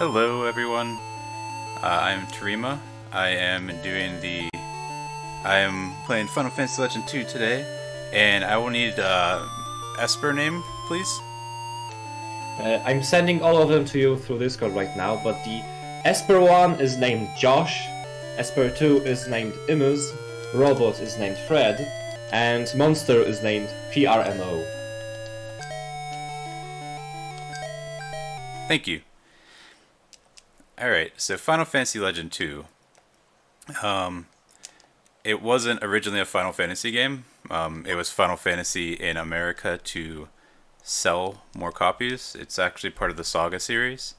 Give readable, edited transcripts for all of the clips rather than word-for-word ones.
Hello everyone, I'm toorima. I am playing Final Fantasy Legend 2 today, and I will need Esper name, please. I'm sending all of them to you through Discord right now, but the Esper 1 is named Josh, Esper 2 is named Imus, Robot is named Fred, and Monster is named PRMO. Thank you. Alright, so Final Fantasy Legend 2. It wasn't originally a Final Fantasy game. It was Final Fantasy in America to sell more copies. It's actually part of the Saga series.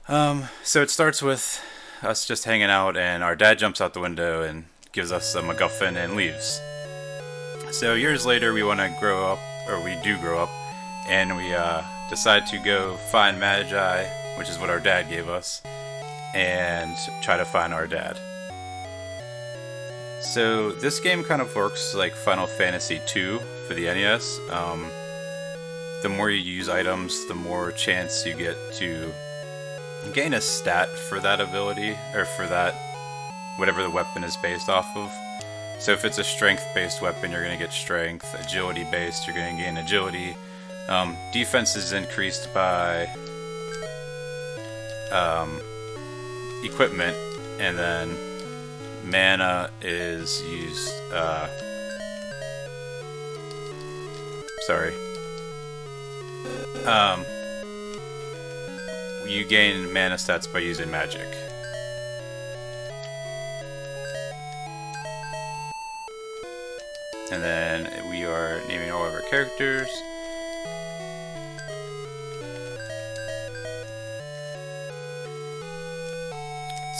So it starts with us just hanging out, and our dad jumps out the window and gives us a MacGuffin and leaves. So years later, we want to grow up, or we do grow up, and we decide to go find Magi, which is what our dad gave us, and try to find our dad. So this game kind of works like Final Fantasy II for the NES. The more you use items, the more chance you get to gain a stat for that ability, or for that, whatever the weapon is based off of. So if it's a strength-based weapon, you're going to get strength. Agility-based, you're going to gain agility. Defense is increased by equipment, and then mana is used, you gain mana stats by using magic. And then we are naming all of our characters.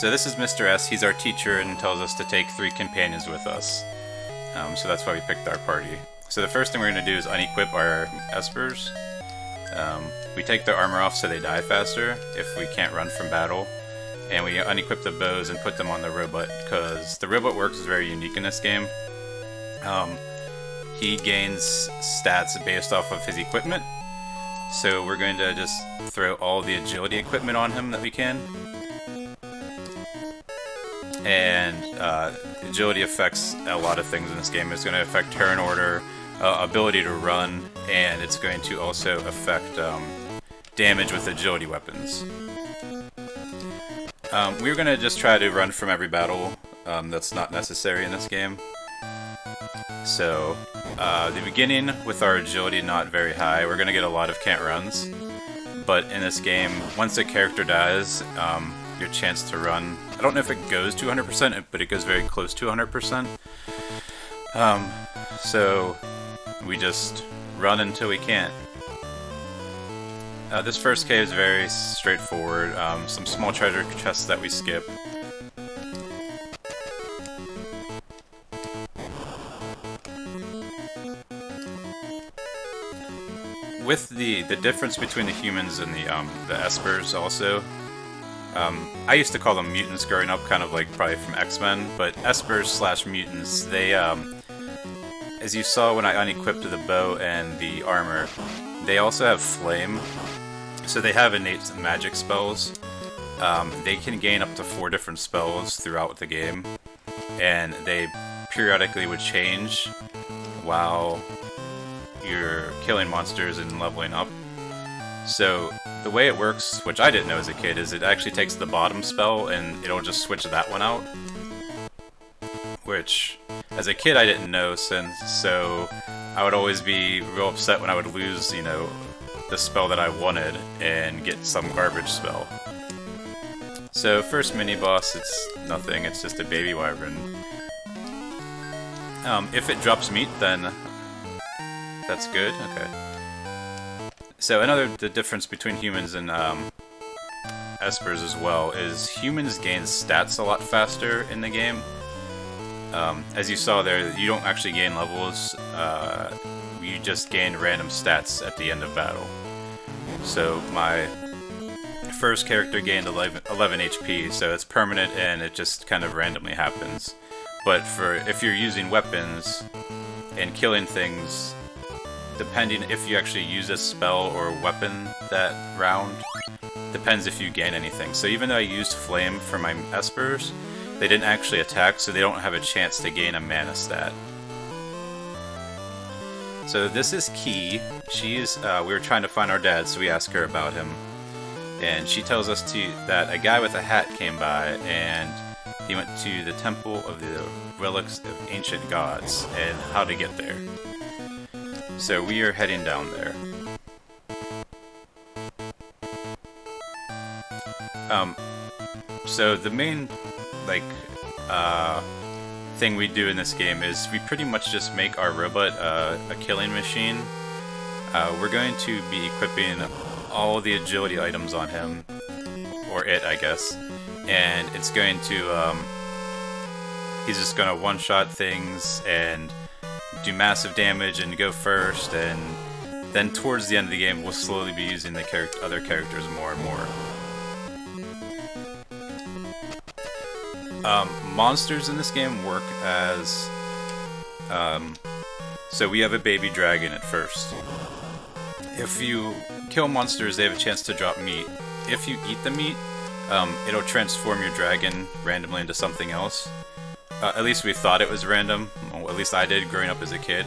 So this is Mr. S. He's our teacher and tells us to take 3 companions with us. So that's why we picked our party. So the first thing we're going to do is unequip our Espers. We take their armor off so they die faster if we can't run from battle. And we unequip the bows and put them on the robot, because the robot works is very unique in this game. He gains stats based off of his equipment. So we're going to just throw all the agility equipment on him that we can. And agility affects a lot of things in this game. It's going to affect turn order, ability to run, and it's going to also affect damage with agility weapons. We're going to just try to run from every battle that's not necessary in this game. So, the beginning, with our agility not very high, we're going to get a lot of can't runs. But in this game, once a character dies, your chance to run, I don't know if it goes to 100%, but it goes very close to 100%. So we just run until we can't. This first cave is very straightforward. Some small treasure chests that we skip. With the difference between the humans and the Espers also, I used to call them mutants growing up, kind of like probably from X-Men, but Espers / mutants, they, as you saw when I unequipped the bow and the armor, they also have flame, so they have innate magic spells. They can gain up to 4 different spells throughout the game, and they periodically would change while you're killing monsters and leveling up. So the way it works, which I didn't know as a kid, is it actually takes the bottom spell and it'll just switch that one out. Which, as a kid, I didn't know, so I would always be real upset when I would lose, you know, the spell that I wanted and get some garbage spell. So first mini-boss, it's nothing, it's just a baby wyvern. If it drops meat, then that's good, okay. So the difference between humans and Espers as well is humans gain stats a lot faster in the game. As you saw there, you don't actually gain levels, you just gain random stats at the end of battle. So my first character gained 11 HP, so it's permanent and it just kind of randomly happens. But if you're using weapons and killing things, depending if you actually use a spell or weapon that round, depends if you gain anything. So even though I used Flame for my Espers, they didn't actually attack, so they don't have a chance to gain a mana stat. So this is Key. She's, we were trying to find our dad, so we asked her about him. And she tells us that a guy with a hat came by, and he went to the Temple of the Relics of Ancient Gods, and how to get there. So we are heading down there. So the main, like, thing we do in this game is we pretty much just make our robot a killing machine. We're going to be equipping all the agility items on him, or it, I guess, and it's going to, he's just going to one-shot things and do massive damage and go first, and then towards the end of the game we'll slowly be using the other characters more and more. Monsters in this game work as, so we have a baby dragon at first. If you kill monsters, they have a chance to drop meat. If you eat the meat, it'll transform your dragon randomly into something else. At least we thought it was random, well, at least I did growing up as a kid.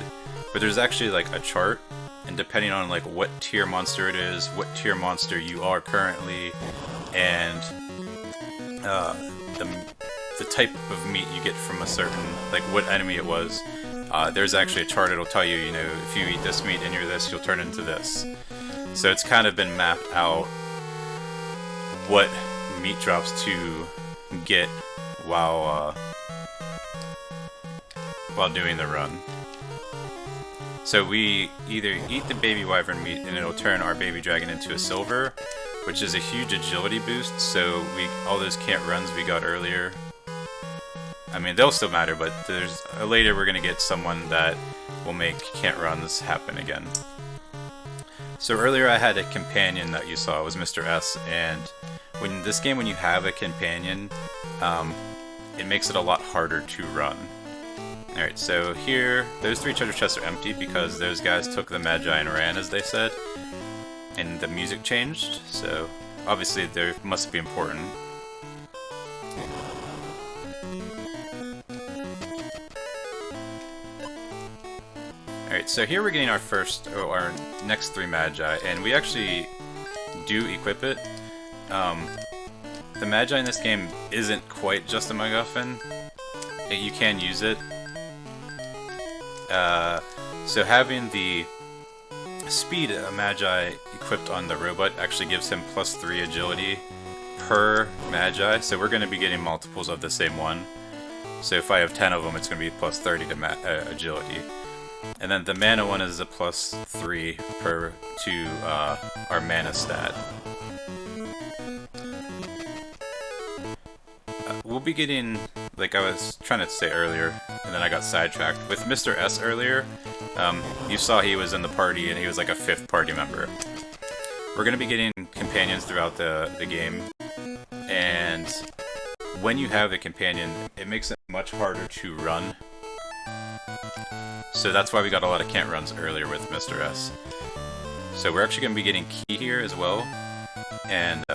But there's actually like a chart, and depending on like what tier monster it is, what tier monster you are currently, and the type of meat you get from a certain, like what enemy it was, there's actually a chart. It'll tell you, you know, if you eat this meat and you're this, you'll turn into this. So it's kind of been mapped out what meat drops to get while doing the run. So we either eat the baby wyvern meat and it'll turn our baby dragon into a silver, which is a huge agility boost. So all those can't runs we got earlier, I mean, they'll still matter, but there's later we're gonna get someone that will make can't runs happen again. So earlier I had a companion that you saw, it was Mr. S, and when you have a companion, it makes it a lot harder to run. Alright, so here, those 3 treasure chests are empty because those guys took the Magi and ran, as they said, and the music changed, so obviously they must be important. Alright, so here we're getting our next 3 Magi, and we actually do equip it. The Magi in this game isn't quite just a MacGuffin. You can use it. So having the speed Magi equipped on the robot actually gives him +3 agility per Magi, so we're going to be getting multiples of the same one. So if I have 10 of them, it's going to be +30 to agility. And then the mana one is a +3 to our mana stat. We'll be getting, like I was trying to say earlier, and then I got sidetracked. With Mr. S earlier, you saw he was in the party and he was like a 5th party member. We're going to be getting companions throughout the game, and when you have a companion, it makes it much harder to run. So that's why we got a lot of can't runs earlier with Mr. S. So we're actually going to be getting Key here as well, and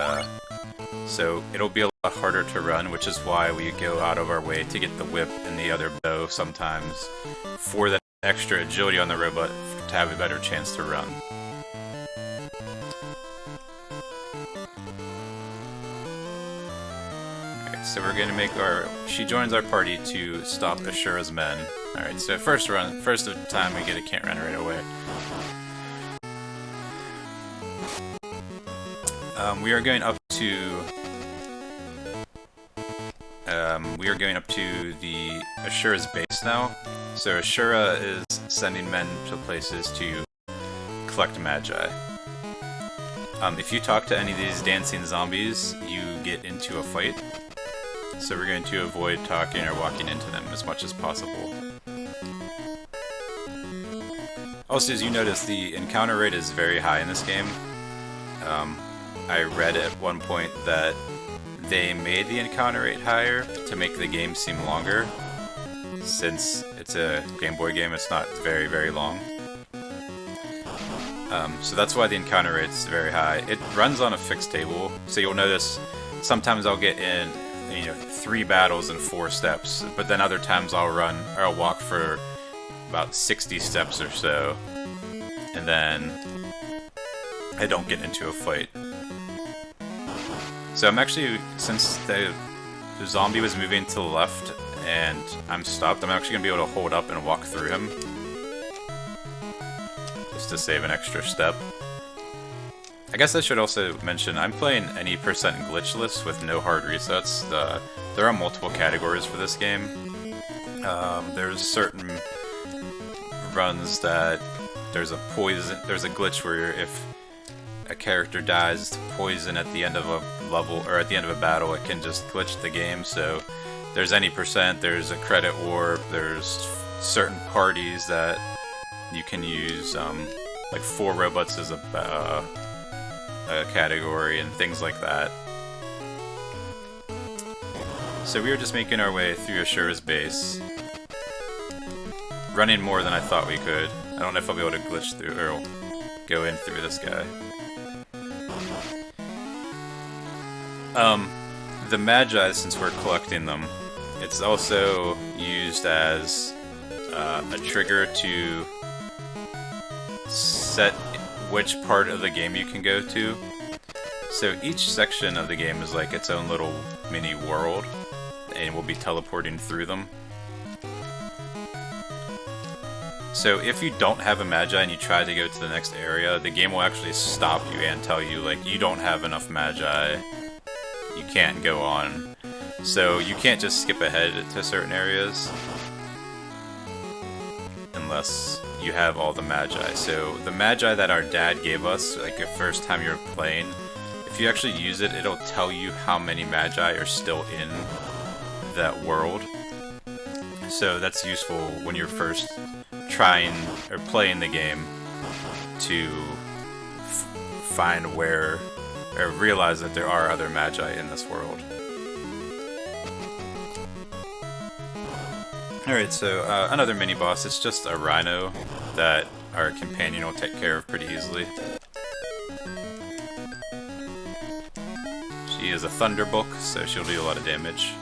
so it'll be a lot harder to run, which is why we go out of our way to get the whip and the other bow sometimes for that extra agility on the robot to have a better chance to run. Alright, so we're going to make she joins our party to stop Ashura's men. Alright, so first time we get a can't run right away. We are going up to the Ashura's base now. So Ashura is sending men to places to collect Magi. If you talk to any of these dancing zombies, you get into a fight. So we're going to avoid talking or walking into them as much as possible. Also, as you notice, the encounter rate is very high in this game. I read at one point that they made the encounter rate higher to make the game seem longer. Since it's a Game Boy game, it's not very, very long. So that's why the encounter rate's very high. It runs on a fixed table, so you'll notice sometimes I'll get in, 3 battles in 4 steps, but then other times I'll walk for about 60 steps or so, and then I don't get into a fight. So I'm actually, since the zombie was moving to the left and I'm stopped, I'm actually going to be able to hold up and walk through him, just to save an extra step. I guess I should also mention, I'm playing any percent glitchless with no hard resets. There are multiple categories for this game. There's certain runs that there's a glitch where if a character dies to poison at the end of a level, or at the end of a battle, it can just glitch the game. So there's any percent, there's a credit warp, there's certain parties that you can use, like 4 robots is a category, and things like that. So we were just making our way through Ashura's base, running more than I thought we could. I don't know if I'll be able to glitch through, or go in through this guy. The Magi, since we're collecting them, it's also used as a trigger to set which part of the game you can go to. So each section of the game is like its own little mini world, and we'll be teleporting through them. So if you don't have a Magi and you try to go to the next area, the game will actually stop you and tell you, like, you don't have enough Magi, you can't go on. So you can't just skip ahead to certain areas unless you have all the Magi. So the Magi that our dad gave us, like the first time you're playing, if you actually use it, it'll tell you how many Magi are still in that world. So that's useful when you're first trying or playing the game to find where, or realize that there are other Magi in this world. Alright, so another mini-boss, it's just a rhino that our companion will take care of pretty easily. She is a thunderbook, so she'll do a lot of damage.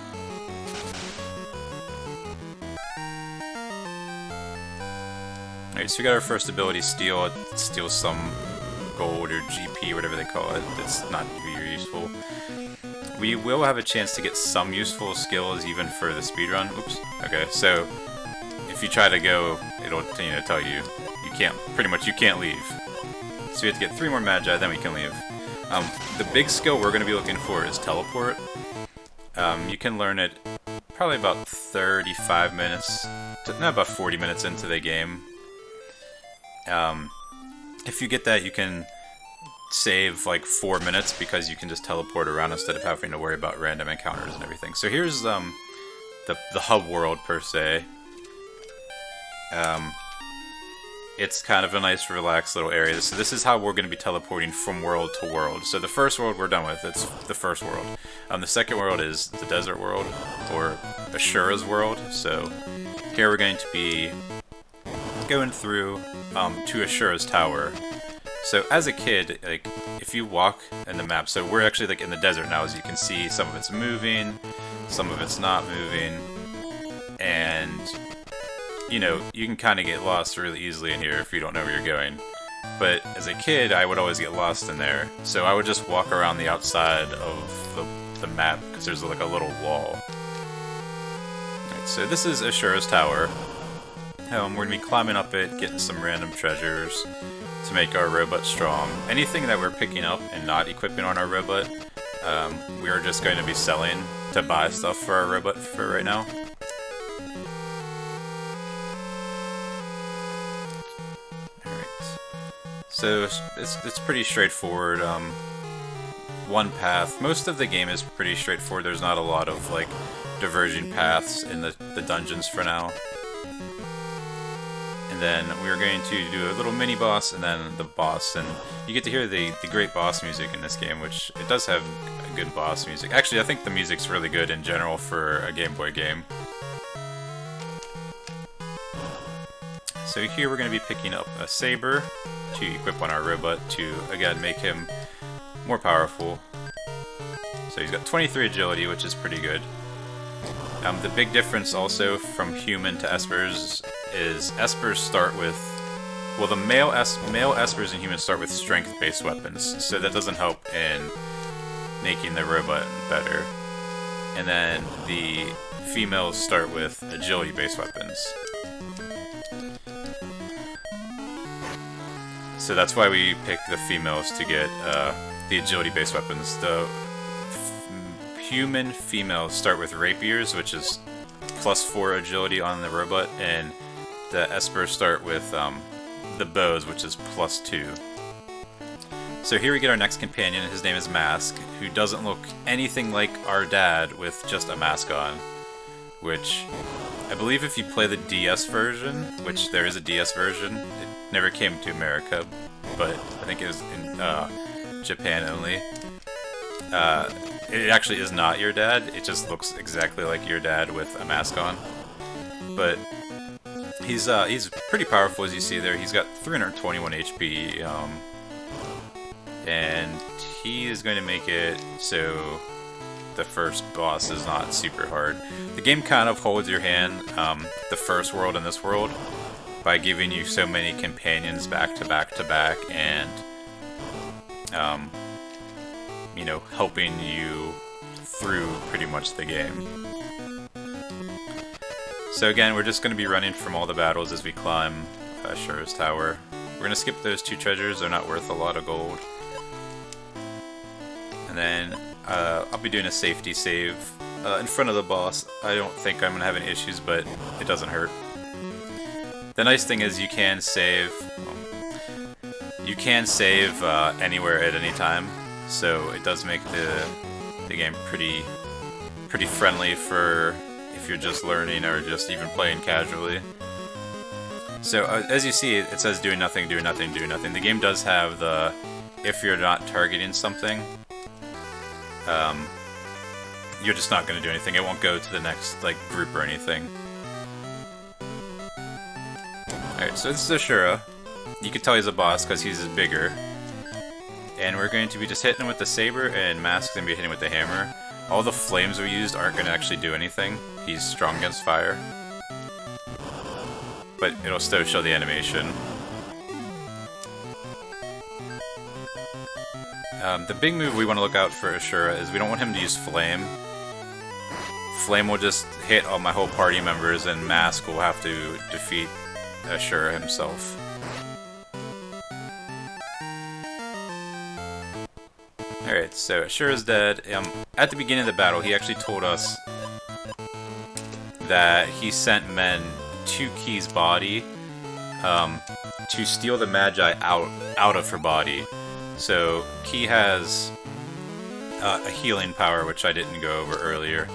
Alright, so we got our first ability, Steal. It steals some gold or GP, whatever they call it. It's not very useful. We will have a chance to get some useful skills even for the speedrun. Oops. Okay, so if you try to go, it'll tell you you can't leave. So we have to get 3 more Magi, then we can leave. The big skill we're going to be looking for is Teleport. You can learn it probably about 35 minutes, about 40 minutes into the game. If you get that, you can save like 4 minutes because you can just teleport around instead of having to worry about random encounters and everything. So here's the hub world per se. It's kind of a nice relaxed little area. So this is how we're going to be teleporting from world to world. So the first world we're done with, it's the first world. The second world is the desert world, or Ashura's world. So here we're going to be going through to Ashura's tower. So as a kid, like, if you walk in the map, so we're actually like in the desert now, as you can see, some of it's moving, some of it's not moving, and you can kind of get lost really easily in here if you don't know where you're going. But as a kid, I would always get lost in there, so I would just walk around the outside of the map, because there's like a little wall. Alright, so this is Ashura's tower. We're going to be climbing up it, getting some random treasures to make our robot strong. Anything that we're picking up and not equipping on our robot, we are just going to be selling to buy stuff for our robot for right now. Alright. So it's pretty straightforward. One path. Most of the game is pretty straightforward. There's not a lot of like diverging paths in the dungeons for now. And then we're going to do a little mini-boss, and then the boss, and you get to hear the great boss music in this game, which it does have a good boss music. Actually, I think the music's really good in general for a Game Boy game. So here we're going to be picking up a saber to equip on our robot to, again, make him more powerful. So he's got 23 agility, which is pretty good. The big difference also from human to espers is espers start with, well, the male espers and humans start with strength-based weapons, so that doesn't help in making the robot better. And then the females start with agility-based weapons. So that's why we pick the females to get the agility-based weapons. The human females start with rapiers, which is +4 agility on the robot, and the espers start with the bows, which is +2. So here we get our next companion. His name is Mask, who doesn't look anything like our dad with just a mask on, which I believe if you play the DS version, which there is a DS version, it never came to America, but I think it was in Japan only. It actually is not your dad, it just looks exactly like your dad with a mask on. But he's pretty powerful, as you see there. He's got 321 HP, and he is going to make it so the first boss is not super hard. The game kind of holds your hand, the first world and this world, by giving you so many companions back to back to back, and you know, helping you through pretty much the game. So again, we're just going to be running from all the battles as we climb Ashura's tower. We're going to skip those 2 treasures, they're not worth a lot of gold. And then I'll be doing a safety save in front of the boss. I don't think I'm going to have any issues, but it doesn't hurt. The nice thing is you can save anywhere at any time, so it does make the game pretty friendly for if you're just learning or just even playing casually. So as you see, it says doing nothing, doing nothing, doing nothing. The game does have the if you're not targeting something, you're just not going to do anything. It won't go to the next like group or anything. Alright, so this is Ashura. You can tell he's a boss because he's bigger. And we're going to be just hitting him with the saber, and Mask's going to be hitting with the hammer. All the flames we used aren't going to actually do anything. He's strong against fire. But it'll still show the animation. The big move we want to look out for Ashura is we don't want him to use Flame. Flame will just hit all my whole party members, and Mask will have to defeat Ashura himself. Alright, so Ashura's dead. At the beginning of the battle, he actually told us that he sent men to Key's body to steal the Magi out of her body. So Key has a healing power, which I didn't go over earlier,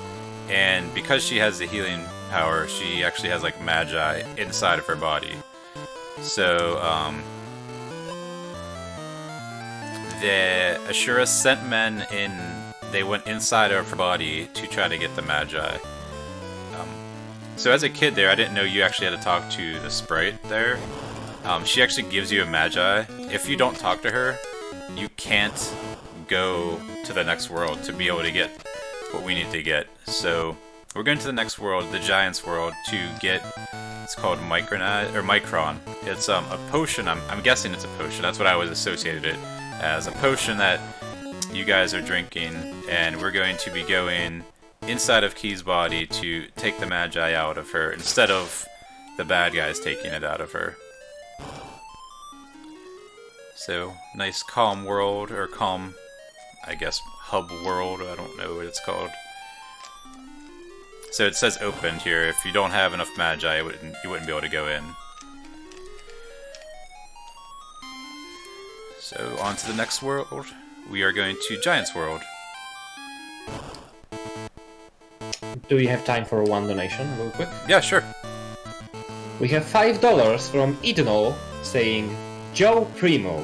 and because she has the healing power, she actually has like Magi inside of her body. So the Ashura sent men in. They went inside of her body to try to get the Magi. So as a kid there, I didn't know you actually had to talk to the sprite there. She actually gives you a Magi. If you don't talk to her, you can't go to the next world to be able to get what we need to get. So we're going to the next world, the Giants world, to get, it's called Micron. It's a potion. I'm guessing it's a potion. That's what I always associated it as, a potion that you guys are drinking, and we're going to be going inside of Key's body to take the Magi out of her instead of the bad guys taking it out of her. So, nice calm world, or calm, I guess, hub world, I don't know what it's called. So it says opened here. If you don't have enough Magi, you wouldn't be able to go in. So, on to the next world. We are going to Giants World. Do we have time for one donation, real quick? Yeah, sure. We have $5 from Idno saying Joe Primo.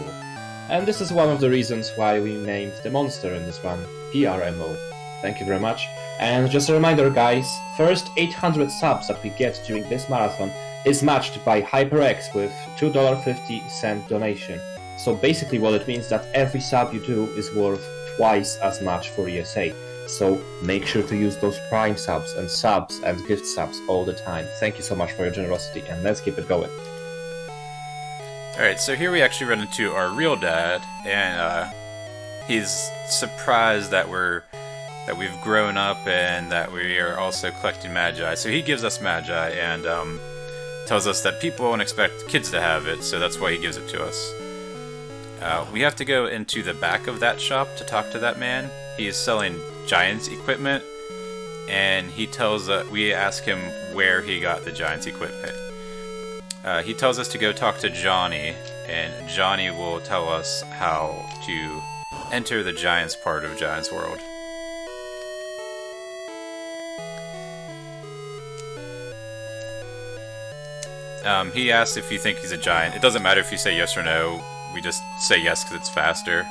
And this is one of the reasons why we named the monster in this one, PRMO. Thank you very much. And just a reminder, guys, first 800 subs that we get during this marathon, is matched by HyperX with $2.50 donation. So basically what it means that every sub you do is worth twice as much for ESA. So make sure to use those Prime subs and gift subs all the time. Thank you so much for your generosity, and let's keep it going. Alright, so here we actually run into our real dad, and he's surprised that we've grown up and that we are also collecting Magi. So he gives us Magi and tells us that people won't expect kids to have it, so that's why he gives it to us. We have to go into the back of that shop to talk to that man. He is selling Giants equipment, and we ask him where he got the Giants equipment. He tells us to go talk to Johnny, and Johnny will tell us how to enter the Giants part of Giants World. He asks if you think he's a giant. It doesn't matter if you say yes or no, we just say yes because it's faster.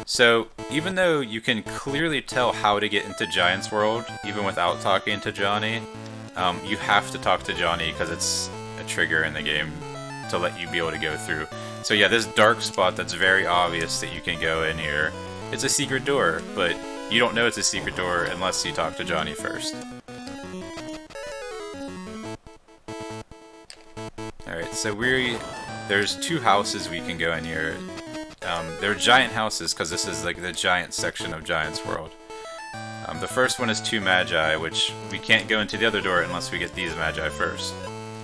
So, even though you can clearly tell how to get into Giants World, even without talking to Johnny, you have to talk to Johnny because it's a trigger in the game to let you be able to go through. So yeah, this dark spot that's very obvious that you can go in here, it's a secret door, but you don't know it's a secret door unless you talk to Johnny first. Alright, so there's two houses we can go in here. They're giant houses because this is like the giant section of Giants World. The first one is 2 Magi, which we can't go into the other door unless we get these Magi first.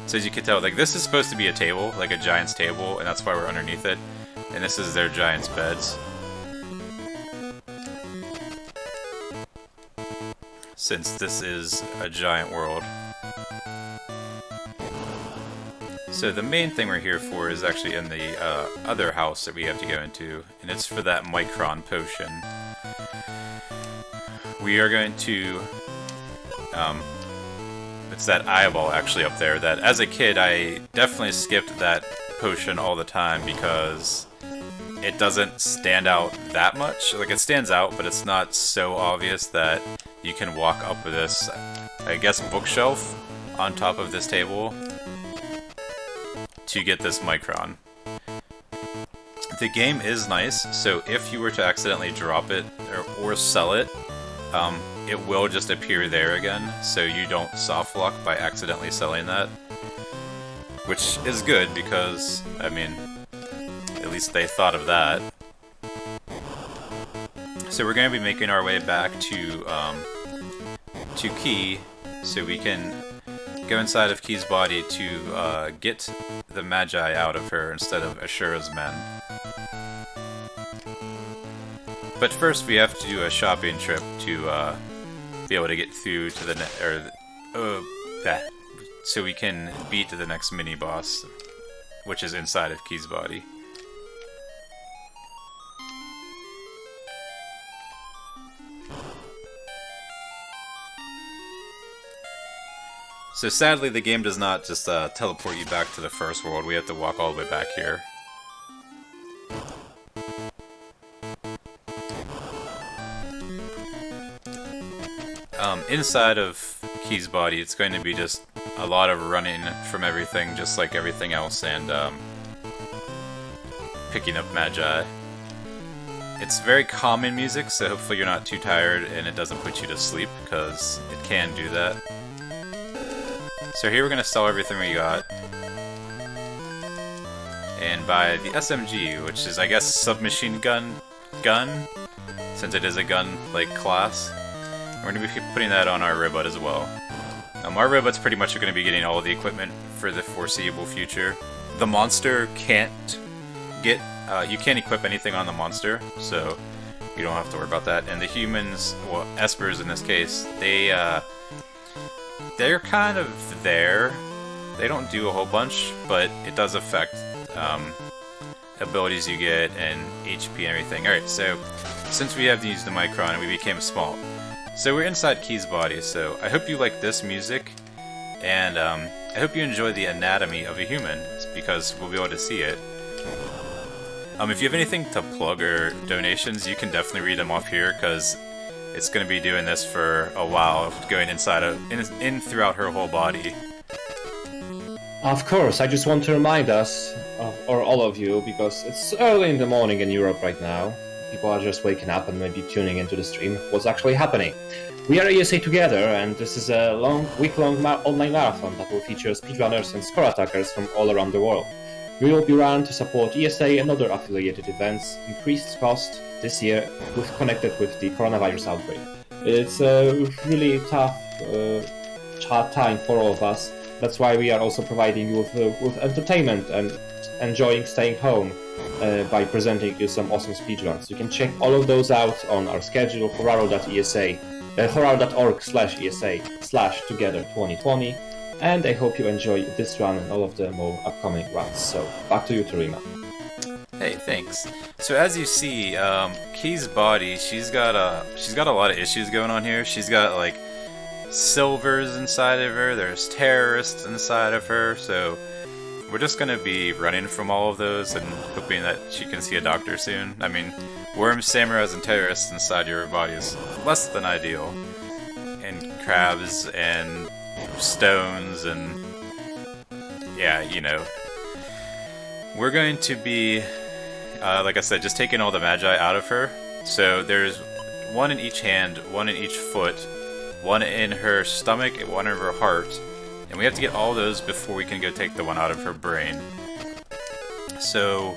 So as you can tell, like this is supposed to be a table, like a giant's table, and that's why we're underneath it. And this is their giant's beds. Since this is a giant world. So the main thing we're here for is actually in the other house that we have to go into, and it's for that Micron potion. We are going to... it's that eyeball actually up there that as a kid I definitely skipped that potion all the time because it doesn't stand out that much. Like it stands out, but it's not so obvious that you can walk up this, I guess, bookshelf on top of this table to get this Micron. The game is nice, so if you were to accidentally drop it or sell it, it will just appear there again, so you don't soft lock by accidentally selling that. Which is good because, I mean, at least they thought of that. So we're going to be making our way back to Key, so we can go inside of Key's body to get the Magi out of her instead of Ashura's men. But first we have to do a shopping trip to be able to get through to the so we can beat the next mini-boss, which is inside of Key's body. So sadly, the game does not just teleport you back to the first world. We have to walk all the way back here. Inside of Key's body, it's going to be just a lot of running from everything, just like everything else, and picking up Magi. It's very calming music, so hopefully you're not too tired and it doesn't put you to sleep, because it can do that. So here we're going to sell everything we got, and buy the SMG, which is, I guess, submachine gun, since it is a gun-like class. We're going to be putting that on our robot as well. Our robots pretty much are going to be getting all the equipment for the foreseeable future. The monster can't get, you can't equip anything on the monster, so you don't have to worry about that. And the humans, well, espers in this case, they're kind of there. They don't do a whole bunch, but it does affect abilities you get and HP and everything. Alright, so since we have to use the Micron, we became small. So we're inside Key's body, so I hope you like this music, and I hope you enjoy the anatomy of a human, because we'll be able to see it. If you have anything to plug or donations, you can definitely read them off here, because it's going to be doing this for a while, going in throughout her whole body. Of course, I just want to remind us, or all of you, because it's early in the morning in Europe right now. People are just waking up and maybe tuning into the stream. What's actually happening? We are ESA Together, and this is a week-long online marathon that will feature speedrunners and score attackers from all around the world. We will be run to support ESA and other affiliated events, increased cost this year connected with the coronavirus outbreak. It's a really tough time for all of us. That's why we are also providing you with entertainment and enjoying staying home by presenting you some awesome speedruns. You can check all of those out on our schedule, horaro.org/ESA/Together2020. And I hope you enjoy this run and all of the more upcoming runs. So back to you, toorima. Hey, thanks. So as you see, Key's body, she's got a lot of issues going on here. She's got like silvers inside of her, there's terrorists inside of her, so we're just gonna be running from all of those and hoping that she can see a doctor soon. I mean, worms, samurais, and terrorists inside your body is less than ideal. And crabs and stones and yeah, you know. We're going to be, like I said, just taking all the magi out of her. So there's one in each hand, one in each foot, one in her stomach, and one in her heart. And we have to get all those before we can go take the one out of her brain. So,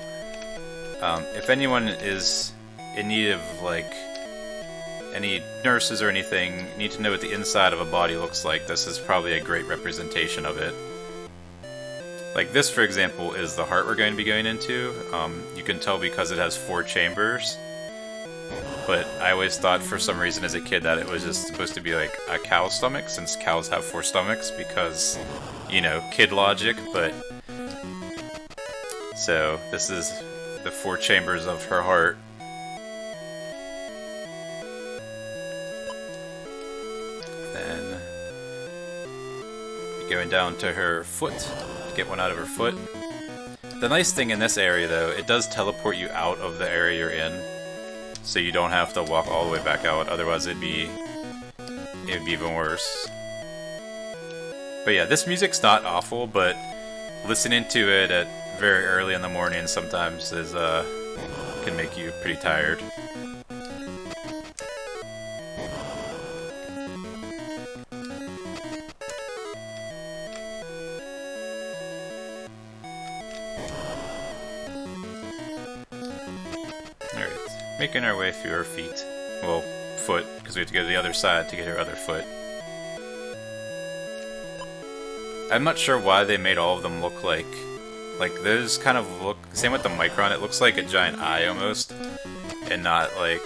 if anyone is in need of, like, any nurses or anything, need to know what the inside of a body looks like, this is probably a great representation of it. Like this, for example, is the heart we're going to be going into. You can tell because it has 4 chambers. But I always thought for some reason as a kid that it was just supposed to be like a cow's stomach, since cows have 4 stomachs, because, you know, kid logic, but... So, this is the 4 chambers of her heart. Then, going down to her foot, to get one out of her foot. The nice thing in this area, though, it does teleport you out of the area you're in. So you don't have to walk all the way back out, otherwise it'd be even worse. But yeah, this music's not awful, but listening to it at very early in the morning sometimes is can make you pretty tired. Making our way through her feet. Well, foot, because we have to go to the other side to get her other foot. I'm not sure why they made all of them look like those kind of look, same with the Micron, it looks like a giant eye almost, and not like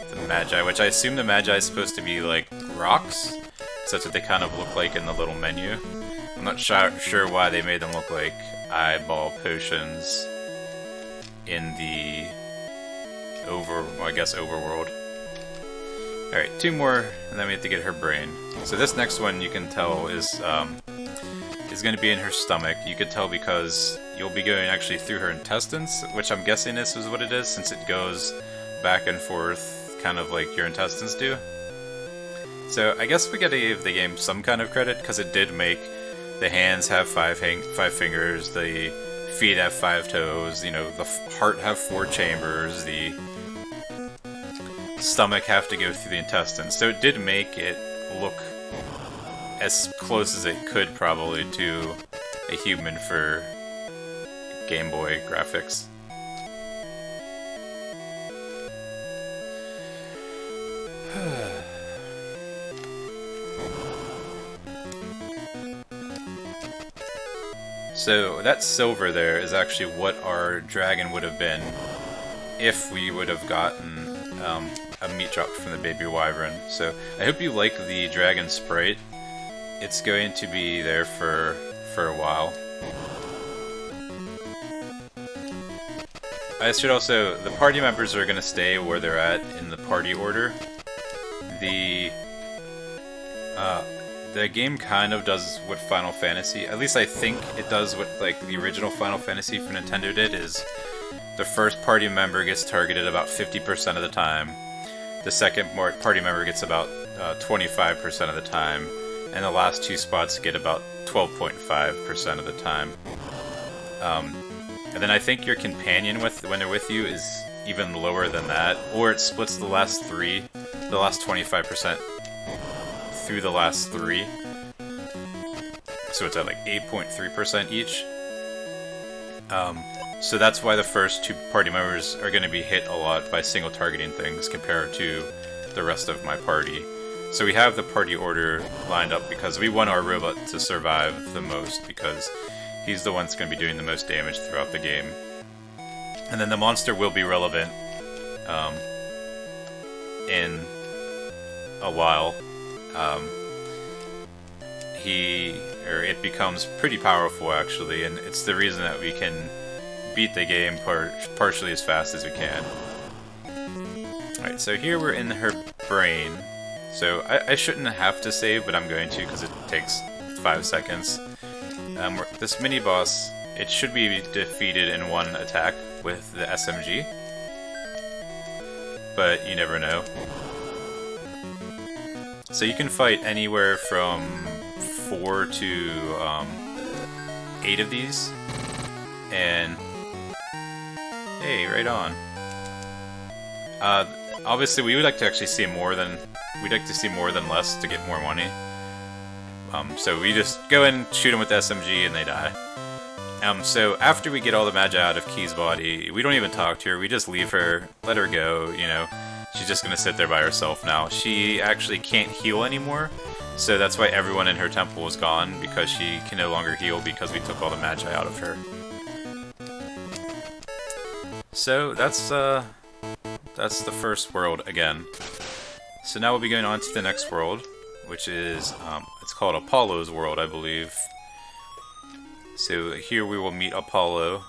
the Magi, which I assume the Magi is supposed to be like rocks, so that's what they kind of look like in the little menu. I'm not sure why they made them look like eyeball potions in the overworld. Alright, 2 more, and then we have to get her brain. So this next one, you can tell, is going to be in her stomach. You could tell because you'll be going actually through her intestines, which I'm guessing this is what it is, since it goes back and forth, kind of like your intestines do. So I guess we gotta give the game some kind of credit, because it did make the hands have 5 fingers, the feet have 5 toes, you know, the heart have 4 chambers, the stomach have to go through the intestines. So it did make it look as close as it could probably to a human for Game Boy graphics. So that silver there is actually what our dragon would have been if we would have gotten a meat drop from the baby wyvern. So I hope you like the dragon sprite. It's going to be there for a while. I should also, the party members are going to stay where they're at in the party order. The game kind of does what Final Fantasy, at least I think it does what like the original Final Fantasy for Nintendo did, is the first party member gets targeted about 50% of the time. The second party member gets about 25% of the time, and the last two spots get about 12.5% of the time. And then I think your companion when they're with you is even lower than that, or it splits the last 25% through the last 3. So it's at like 8.3% each. So that's why the first two party members are going to be hit a lot by single targeting things compared to the rest of my party. So we have the party order lined up because we want our robot to survive the most, because he's the one that's going to be doing the most damage throughout the game. And then the monster will be relevant in a while. It becomes pretty powerful actually, and it's the reason that we can beat the game partially as fast as we can. Alright, so here we're in her brain. So I shouldn't have to save, but I'm going to because it takes 5 seconds. This mini-boss, it should be defeated in one attack with the SMG, but you never know. So you can fight anywhere from 4 to 8 of these, and hey, right on. Obviously, we would like to actually see more than less to get more money. So we just go and shoot them with the SMG and they die. So after we get all the Magi out of Key's body, we don't even talk to her, we just leave her, let her go, you know. She's just gonna sit there by herself now. She actually can't heal anymore, so that's why everyone in her temple is gone, because she can no longer heal because we took all the Magi out of her. So that's the first world again. So now we'll be going on to the next world, which is, it's called Apollo's world, I believe. So here we will meet Apollo,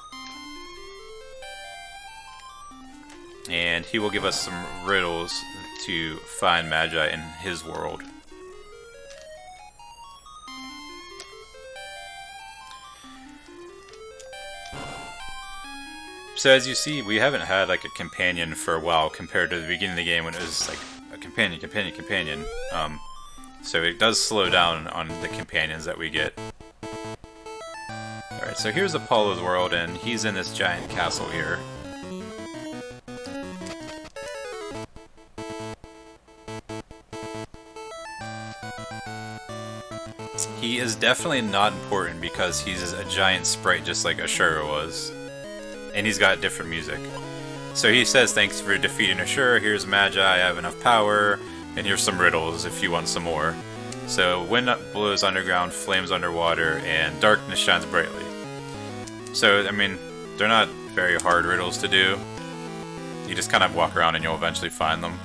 and he will give us some riddles to find Magi in his world. So as you see, we haven't had like a companion for a while compared to the beginning of the game when it was like a companion. So it does slow down on the companions that we get. Alright, so here's Apollo's world, and he's in this giant castle here. He is definitely not important because he's a giant sprite just like Ashura was. And he's got different music. So he says, thanks for defeating Ashura, here's Magi, I have enough power, and here's some riddles if you want some more. So wind blows underground, flames underwater, and darkness shines brightly. So, I mean, they're not very hard riddles to do. You just kind of walk around and you'll eventually find them.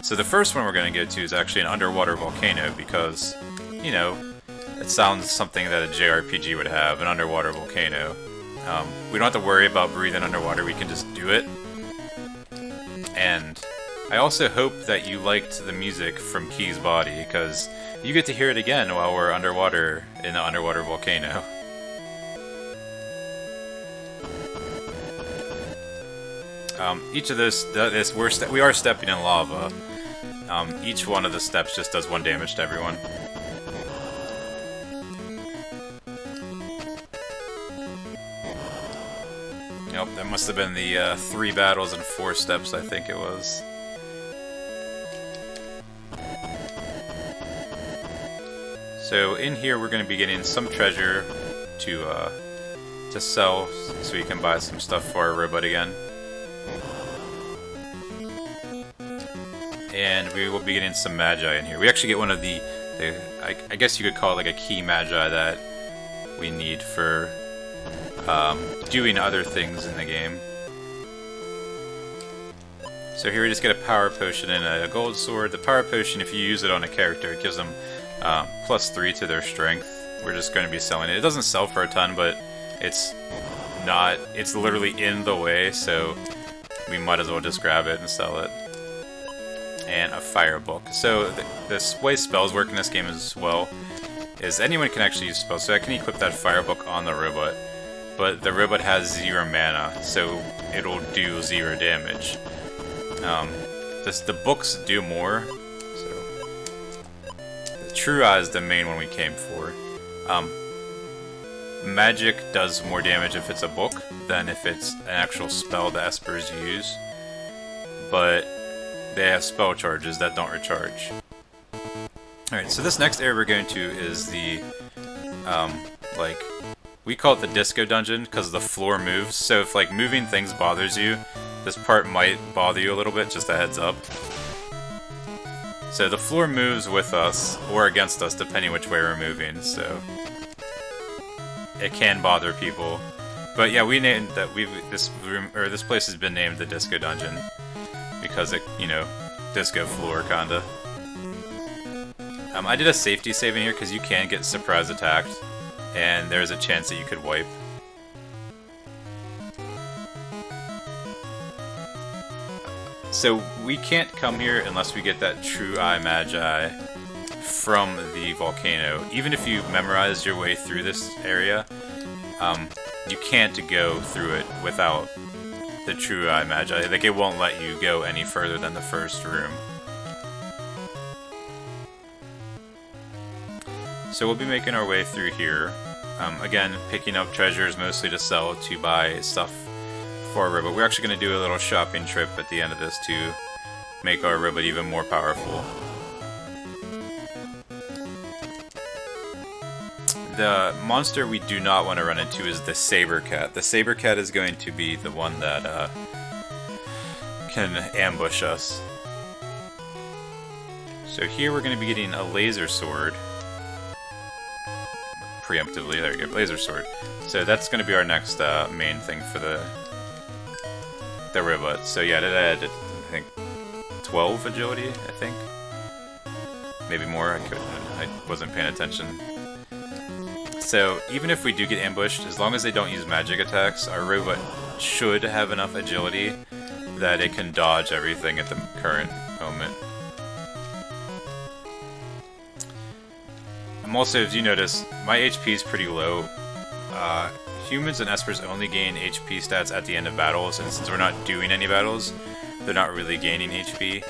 So the first one we're going to go to is actually an underwater volcano because, you know, it sounds something that a JRPG would have, an underwater volcano. We don't have to worry about breathing underwater, we can just do it. And I also hope that you liked the music from Key's body, because you get to hear it again while we're underwater in the underwater volcano. Each of those, we are stepping in lava. Each one of the steps just does 1 damage to everyone. Yep, that must have been the 3 battles and 4 steps, I think it was. So in here we're going to be getting some treasure to sell, so we can buy some stuff for our robot again. And we will be getting some Magi in here. We actually get one of the I guess you could call it like a key Magi that we need for doing other things in the game. So here we just get a power potion and a gold sword. The power potion, if you use it on a character, it gives them +3 to their strength. We're just going to be selling it. It doesn't sell for a ton, but it's literally in the way, so we might as well just grab it and sell it. And a fire book. So the way spells work in this game as well is anyone can actually use spells. So I can equip that fire book on the robot, but the robot has 0 mana, so it'll do 0 damage. the books do more. So the True Eye is the main one we came for. Magic does more damage if it's a book than if it's an actual spell the Espers use, but they have spell charges that don't recharge. Alright, so this next area we're going to is the, like, we call it the disco dungeon because the floor moves, so if, like, moving things bothers you, this part might bother you a little bit, just a heads up. So the floor moves with us, or against us, depending which way we're moving, so it can bother people. But yeah, we named that this room, or this place has been named the Disco Dungeon because it, you know, disco floor kinda. I did a safety save in here because you can get surprise attacked, and there's a chance that you could wipe. So we can't come here unless we get that True Eye Magi from the volcano. Even if you memorized your way through this area, you can't go through it without the True Eye Magi. Like, it won't let you go any further than the first room. So we'll be making our way through here. Again, picking up treasures mostly to sell, to buy stuff for our robot. We're actually going to do a little shopping trip at the end of this to make our robot even more powerful. The monster we do not want to run into is the Saber Cat. The Saber Cat is going to be the one that can ambush us. So here we're going to be getting a laser sword. Preemptively, there you go, laser sword. So that's going to be our next main thing for the robot. So yeah, I think 12 agility, I think. Maybe more, I wasn't paying attention. So even if we do get ambushed, as long as they don't use magic attacks, our robot should have enough agility that it can dodge everything at the current moment. Also, as you notice, my HP is pretty low. Humans and Espers only gain HP stats at the end of battles, and since we're not doing any battles, they're not really gaining HP.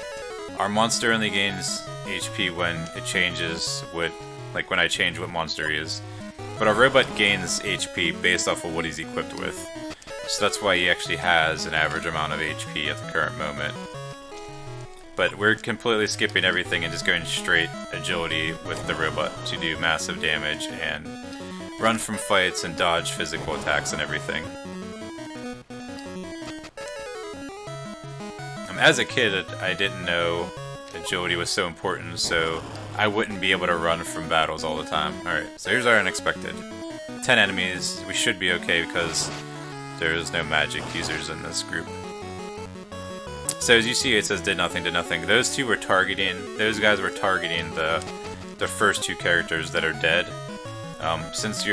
Our monster only gains HP when it changes like when I change what monster he is. But our robot gains HP based off of what he's equipped with. So that's why he actually has an average amount of HP at the current moment. But we're completely skipping everything and just going straight agility with the robot to do massive damage and run from fights and dodge physical attacks and everything. As a kid, I didn't know agility was so important, so I wouldn't be able to run from battles all the time. Alright, so here's our unexpected. 10 enemies. We should be okay because there's no magic users in this group. So as you see, it says did nothing, did nothing. Those guys were targeting the first two characters that are dead. Since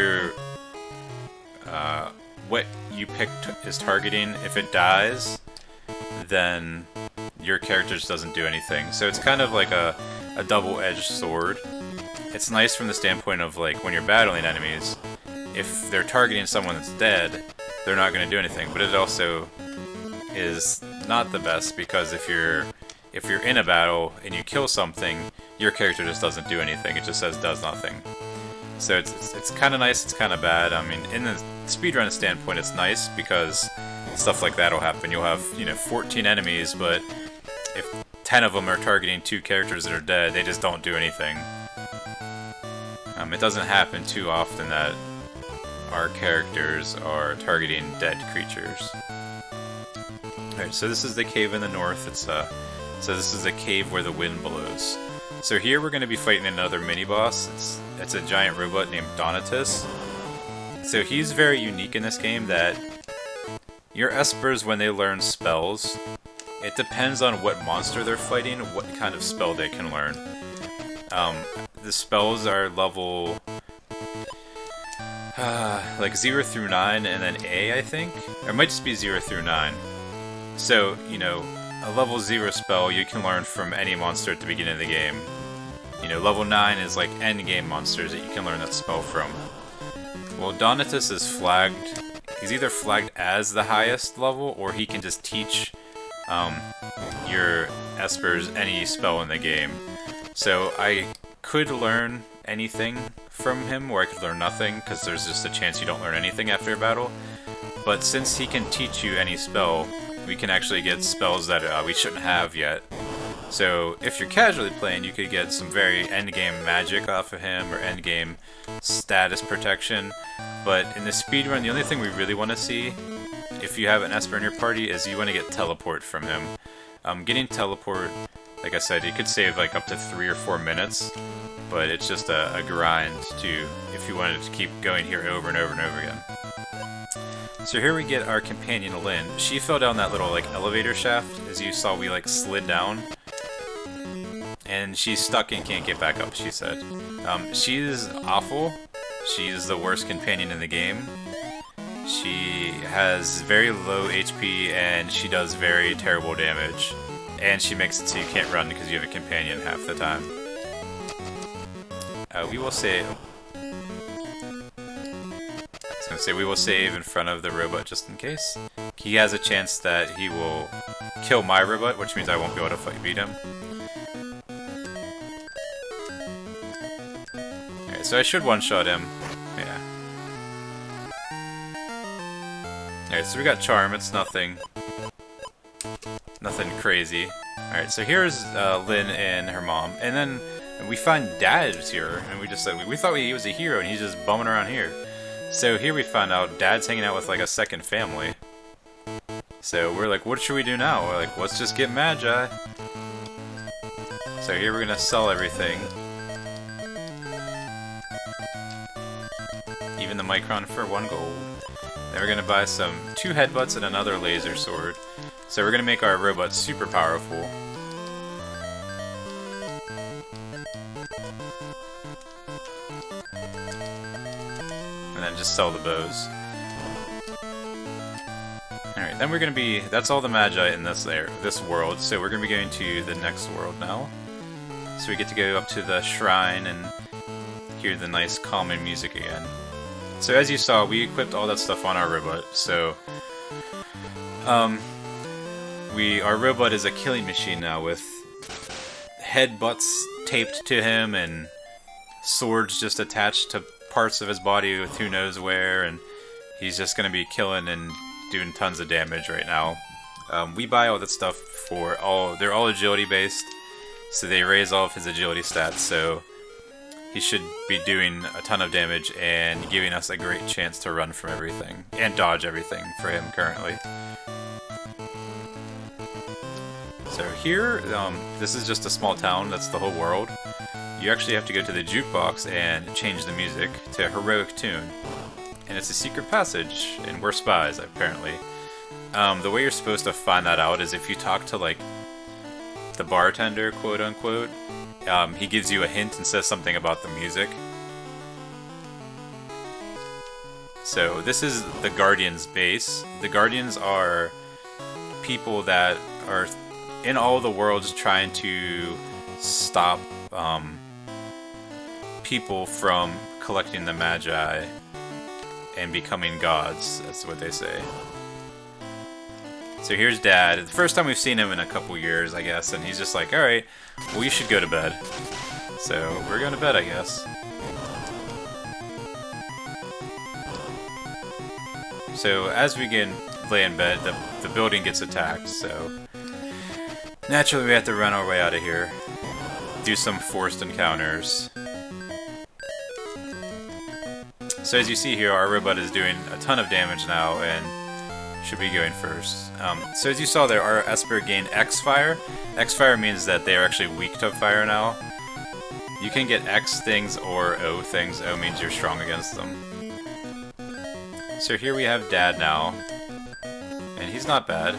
what you picked is targeting, if it dies, then your character just doesn't do anything. So it's kind of like a double-edged sword. It's nice from the standpoint of, like, when you're battling enemies, if they're targeting someone that's dead, they're not going to do anything. But it also is not the best, because if you're in a battle and you kill something, your character just doesn't do anything. It just says does nothing. So it's kind of nice, it's kind of bad. I mean, in the speedrun standpoint, it's nice because stuff like that will happen. You'll have, 14 enemies, but if 10 of them are targeting 2 characters that are dead, they just don't do anything. It doesn't happen too often that our characters are targeting dead creatures. Alright, so this is the cave in the north. So this is the cave where the wind blows. So here we're going to be fighting another mini-boss. It's a giant robot named Donatus. So he's very unique in this game that your Espers, when they learn spells, it depends on what monster they're fighting, what kind of spell they can learn. The spells are level like 0 through 9 and then A, I think? Or it might just be 0 through 9. So, a level 0 spell you can learn from any monster at the beginning of the game. Level 9 is like endgame monsters that you can learn that spell from. Well, Donatus is flagged. He's either flagged as the highest level, or he can just teach your Esper's any spell in the game. So I could learn anything from him, or I could learn nothing, because there's just a chance you don't learn anything after a battle. But since he can teach you any spell, we can actually get spells that we shouldn't have yet. So if you're casually playing, you could get some very endgame magic off of him, or endgame status protection. But in the speedrun, the only thing we really want to see, if you have an Esper in your party, is you want to get teleport from him. Getting teleport, like I said, you could save like up to 3 or 4 minutes, but it's just a grind to, if you wanted to keep going here over and over and over again. So here we get our companion Lynn. She fell down that little like elevator shaft, as you saw we like slid down. And she's stuck and can't get back up, she said. She's awful. She's the worst companion in the game. She has very low HP and she does very terrible damage. And she makes it so you can't run because you have a companion half the time. We will save. I was gonna say we will save in front of the robot just in case. He has a chance that he will kill my robot, which means I won't be able to beat him. Alright, so I should one-shot him. Yeah. Alright, so we got Charm, it's nothing crazy. Alright, so here's Lynn and her mom, and then we find Dad's here, and we just said, we thought he was a hero, and he's just bumming around here. So here we find out Dad's hanging out with like a second family. So we're like, what should we do now? We're like, let's just get Magi. So here we're gonna sell everything. Even the Micron for 1 gold. Then we're gonna buy 2 headbutts and another laser sword. So we're gonna make our robot super powerful. And then just sell the bows. Alright, then we're gonna be... That's all the Magi in this world, so we're gonna be going to the next world now. So we get to go up to the shrine and hear the nice calming music again. So as you saw, we equipped all that stuff on our robot, so... Our robot is a killing machine now with headbutts taped to him and swords just attached to parts of his body with who knows where, and he's just gonna be killing and doing tons of damage right now. We buy all that stuff for they're all agility based, so they raise all of his agility stats, so he should be doing a ton of damage and giving us a great chance to run from everything and dodge everything for him currently. So here, this is just a small town, that's the whole world. You actually have to go to the jukebox and change the music to a heroic tune. And it's a secret passage, and we're spies, apparently. The way you're supposed to find that out is if you talk to, like, the bartender, quote-unquote. He gives you a hint and says something about the music. So this is the Guardians' base. The Guardians are people that are in all the worlds trying to stop people from collecting the Magi and becoming gods. That's what they say. So here's Dad. The first time we've seen him in a couple years, I guess, and he's just like, alright, well, you should go to bed. So we're going to bed, I guess. So as we lay in bed, the building gets attacked, so naturally we have to run our way out of here. Do some forced encounters. So as you see here, our robot is doing a ton of damage now and should be going first. So as you saw there, our Esper gained X-Fire. X-Fire means that they are actually weak to fire now. You can get X things or O things. O means you're strong against them. So here we have Dad now, and he's not bad.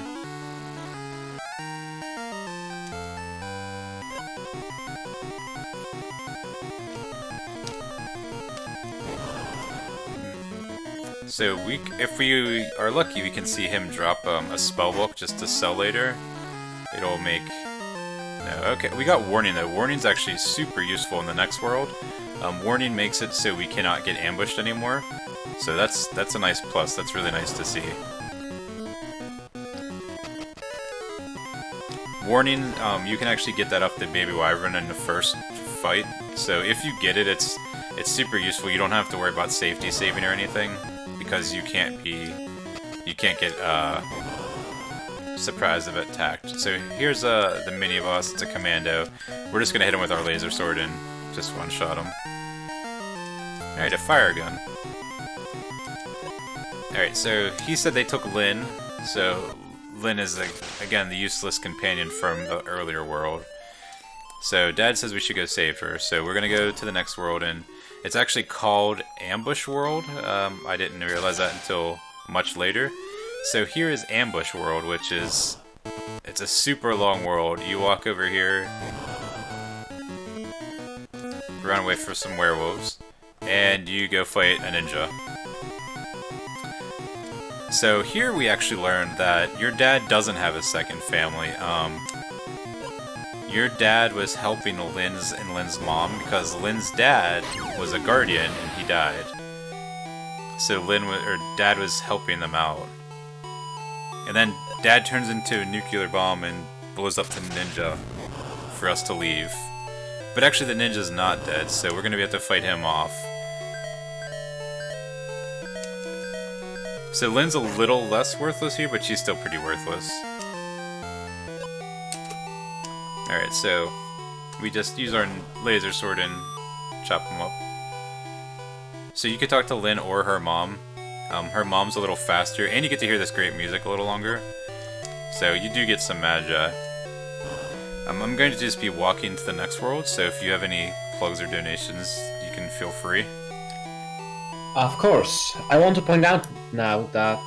So if we are lucky, we can see him drop a spellbook just to sell later. It'll make... No, okay, we got Warning though. Warning's actually super useful in the next world. Warning makes it so we cannot get ambushed anymore. So that's a nice plus. That's really nice to see. warning, you can actually get that off the baby wyvern in the first fight. So if you get it, it's super useful. You don't have to worry about safety saving or anything, because you can't get surprised if attacked. So here's the mini boss. It's a commando. We're just gonna hit him with our laser sword and just one-shot him. Alright, a fire gun. Alright, so he said they took Lynn. So Lynn is, again, the useless companion from the earlier world. So Dad says we should go save her. So we're gonna go to the next world, and it's actually called Ambush World. I didn't realize that until much later. So here is Ambush World, which is... it's a super long world. You walk over here, run away from some werewolves, and you go fight a ninja. So here we actually learned that your dad doesn't have a second family. Your dad was helping Lynn's and Lynn's mom because Lynn's dad was a guardian and he died. So Dad was helping them out. And then Dad turns into a nuclear bomb and blows up the ninja for us to leave. But actually the ninja's not dead, so we're gonna have to fight him off. So Lynn's a little less worthless here, but she's still pretty worthless. Alright, so we just use our laser sword and chop them up. So you could talk to Lynn or her mom. Her mom's a little faster, and you get to hear this great music a little longer. So you do get some magi. I'm going to just be walking to the next world, so if you have any plugs or donations, you can feel free. Of course. I want to point out now that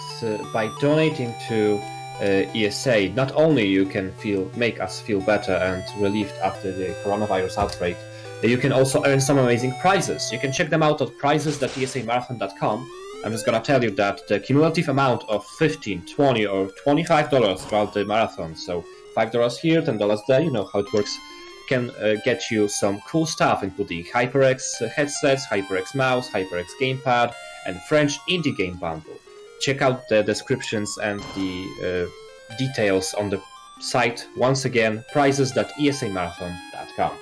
by donating to ESA, not only you can make us feel better and relieved after the coronavirus outbreak, you can also earn some amazing prizes. You can check them out at prizes.esamarathon.com. I'm just gonna tell you that the cumulative amount of $15, $20, or $25 throughout the marathon, so $5 here, $10 there, you know how it works, can get you some cool stuff, including HyperX headsets, HyperX mouse, HyperX gamepad, and French indie game bundle. Check out the descriptions and the details on the site. Once again, prizes.esamarathon.com.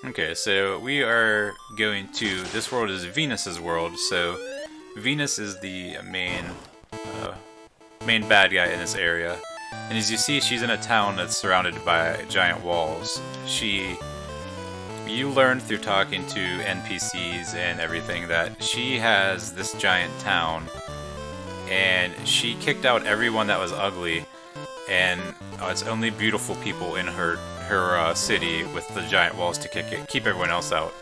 Okay, so we are going to... this world is Venus's world, so Venus is the main bad guy in this area. And as you see, she's in a town that's surrounded by giant walls. You learn through talking to NPCs and everything that she has this giant town, and she kicked out everyone that was ugly, and it's only beautiful people in her city with the giant walls to keep everyone else out.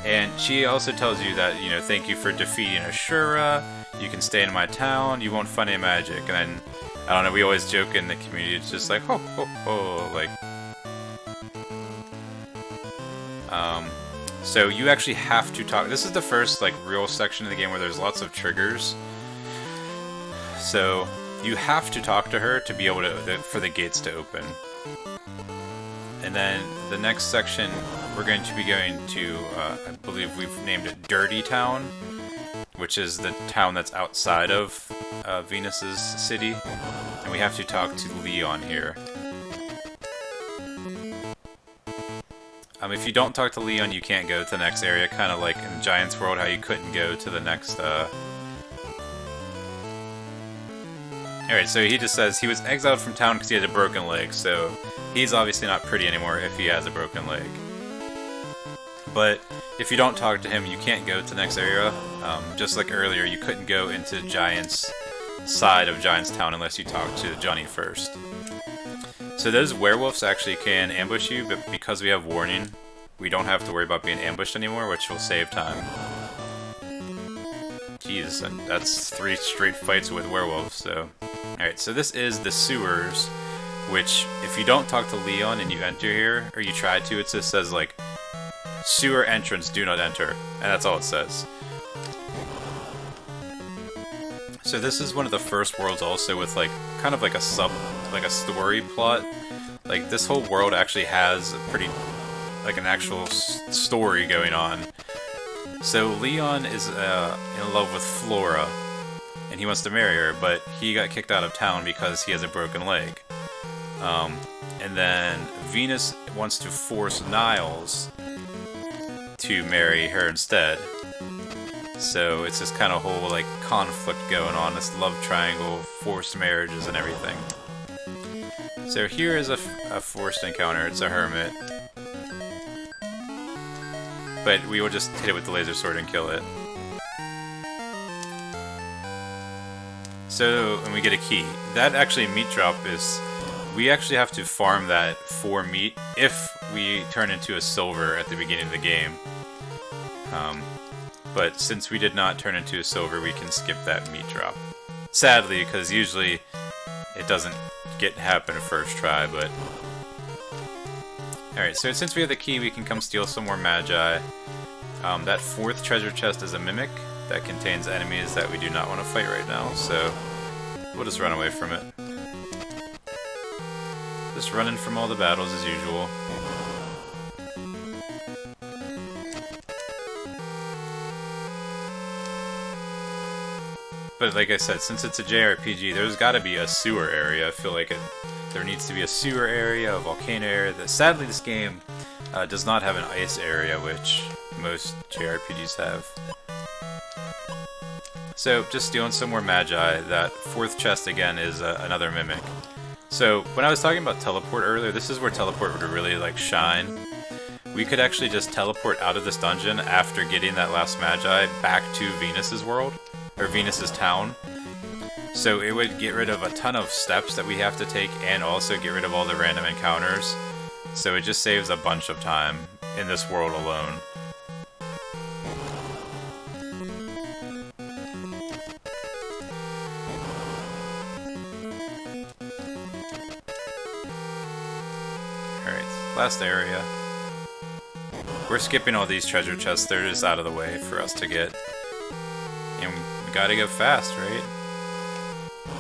And she also tells you that, you know, thank you for defeating Ashura, you can stay in my town, you won't find any magic. And then, I don't know, we always joke in the community, it's just like, ho, ho, ho, like... so you actually have to talk. This is the first, like, real section of the game where there's lots of triggers. So, you have to talk to her to be able to, for the gates to open. And then the next section, we're going to be going to, I believe we've named it Dirty Town, which is the town that's outside of Venus's city. And we have to talk to Leon here. If you don't talk to Leon, you can't go to the next area, kind of like in Giant's World, how you couldn't go to the next, Alright, so he just says he was exiled from town because he had a broken leg, so he's obviously not pretty anymore if he has a broken leg. But if you don't talk to him, you can't go to the next area. Just like earlier, you couldn't go into Giant's side of Giant's Town unless you talked to Johnny first. So those werewolves actually can ambush you, but because we have warning, we don't have to worry about being ambushed anymore, which will save time. Jeez, and that's 3 straight fights with werewolves, so... Alright, so this is the sewers, which, if you don't talk to Leon and you enter here, or you try to, it just says, like, sewer entrance, do not enter, and that's all it says. So this is one of the first worlds also with, like, kind of like a story plot. Like, this whole world actually has a pretty, like, an actual story going on. So Leon is in love with Flora, and he wants to marry her, but he got kicked out of town because he has a broken leg. And then Venus wants to force Niles to marry her instead. So it's this kind of whole like conflict going on, this love triangle, forced marriages and everything. So here is a forced encounter, it's a hermit. But we will just hit it with the laser sword and kill it. So, and we get a key. That actually meat drop is, we actually have to farm that for meat if we turn into a silver at the beginning of the game. But since we did not turn into a silver, we can skip that meat drop. Sadly, because usually it doesn't happen first try, but... Alright, so since we have the key, we can come steal some more Magi. That fourth treasure chest is a mimic that contains enemies that we do not want to fight right now, so we'll just run away from it. Just running from all the battles as usual. But like I said, since it's a JRPG, there's got to be a sewer area. I feel like there needs to be a sewer area, a volcano area. Sadly, this game does not have an ice area, which most JRPGs have. So, just stealing some more Magi. That fourth chest, again, is another mimic. So, when I was talking about teleport earlier, this is where teleport would really, like, shine. We could actually just teleport out of this dungeon after getting that last Magi back to Venus's world. Or Venus's town. So it would get rid of a ton of steps that we have to take and also get rid of all the random encounters. So it just saves a bunch of time in this world alone. Alright, last area. We're skipping all these treasure chests, they're just out of the way for us to get. And we gotta go fast, right?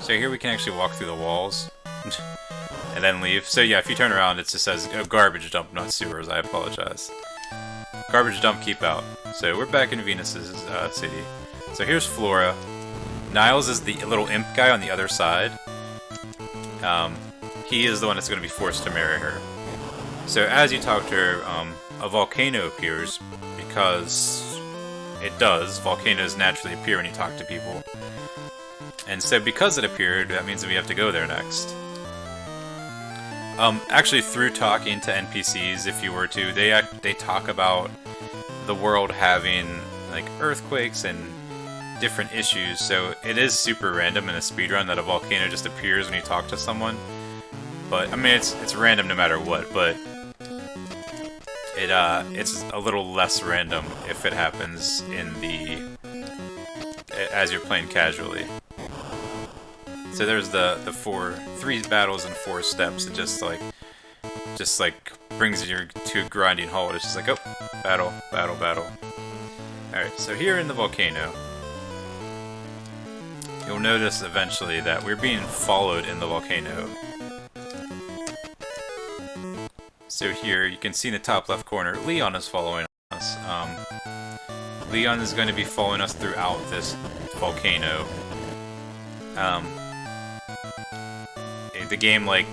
So here we can actually walk through the walls and then leave. So yeah, if you turn around, it just says garbage dump, not sewers. I apologize. Garbage dump, keep out. So we're back in Venus's city. So here's Flora. Niles is the little imp guy on the other side. He is the one that's going to be forced to marry her. So as you talk to her, a volcano appears because it does. Volcanoes naturally appear when you talk to people. And so because it appeared, that means that we have to go there next. Actually, through talking to NPCs, if you were to, they talk about the world having like earthquakes and different issues, so it is super random in a speedrun that a volcano just appears when you talk to someone. But, I mean, it's random no matter what, but it's a little less random if it happens as you're playing casually. So there's the 3 battles and 4 steps. It just like brings you to a grinding halt. It's just like, oh, battle, battle, battle. Alright, so here in the volcano, you'll notice eventually that we're being followed in the volcano. So here, you can see in the top left corner, Leon is following us. Leon is going to be following us throughout this volcano. The game, like,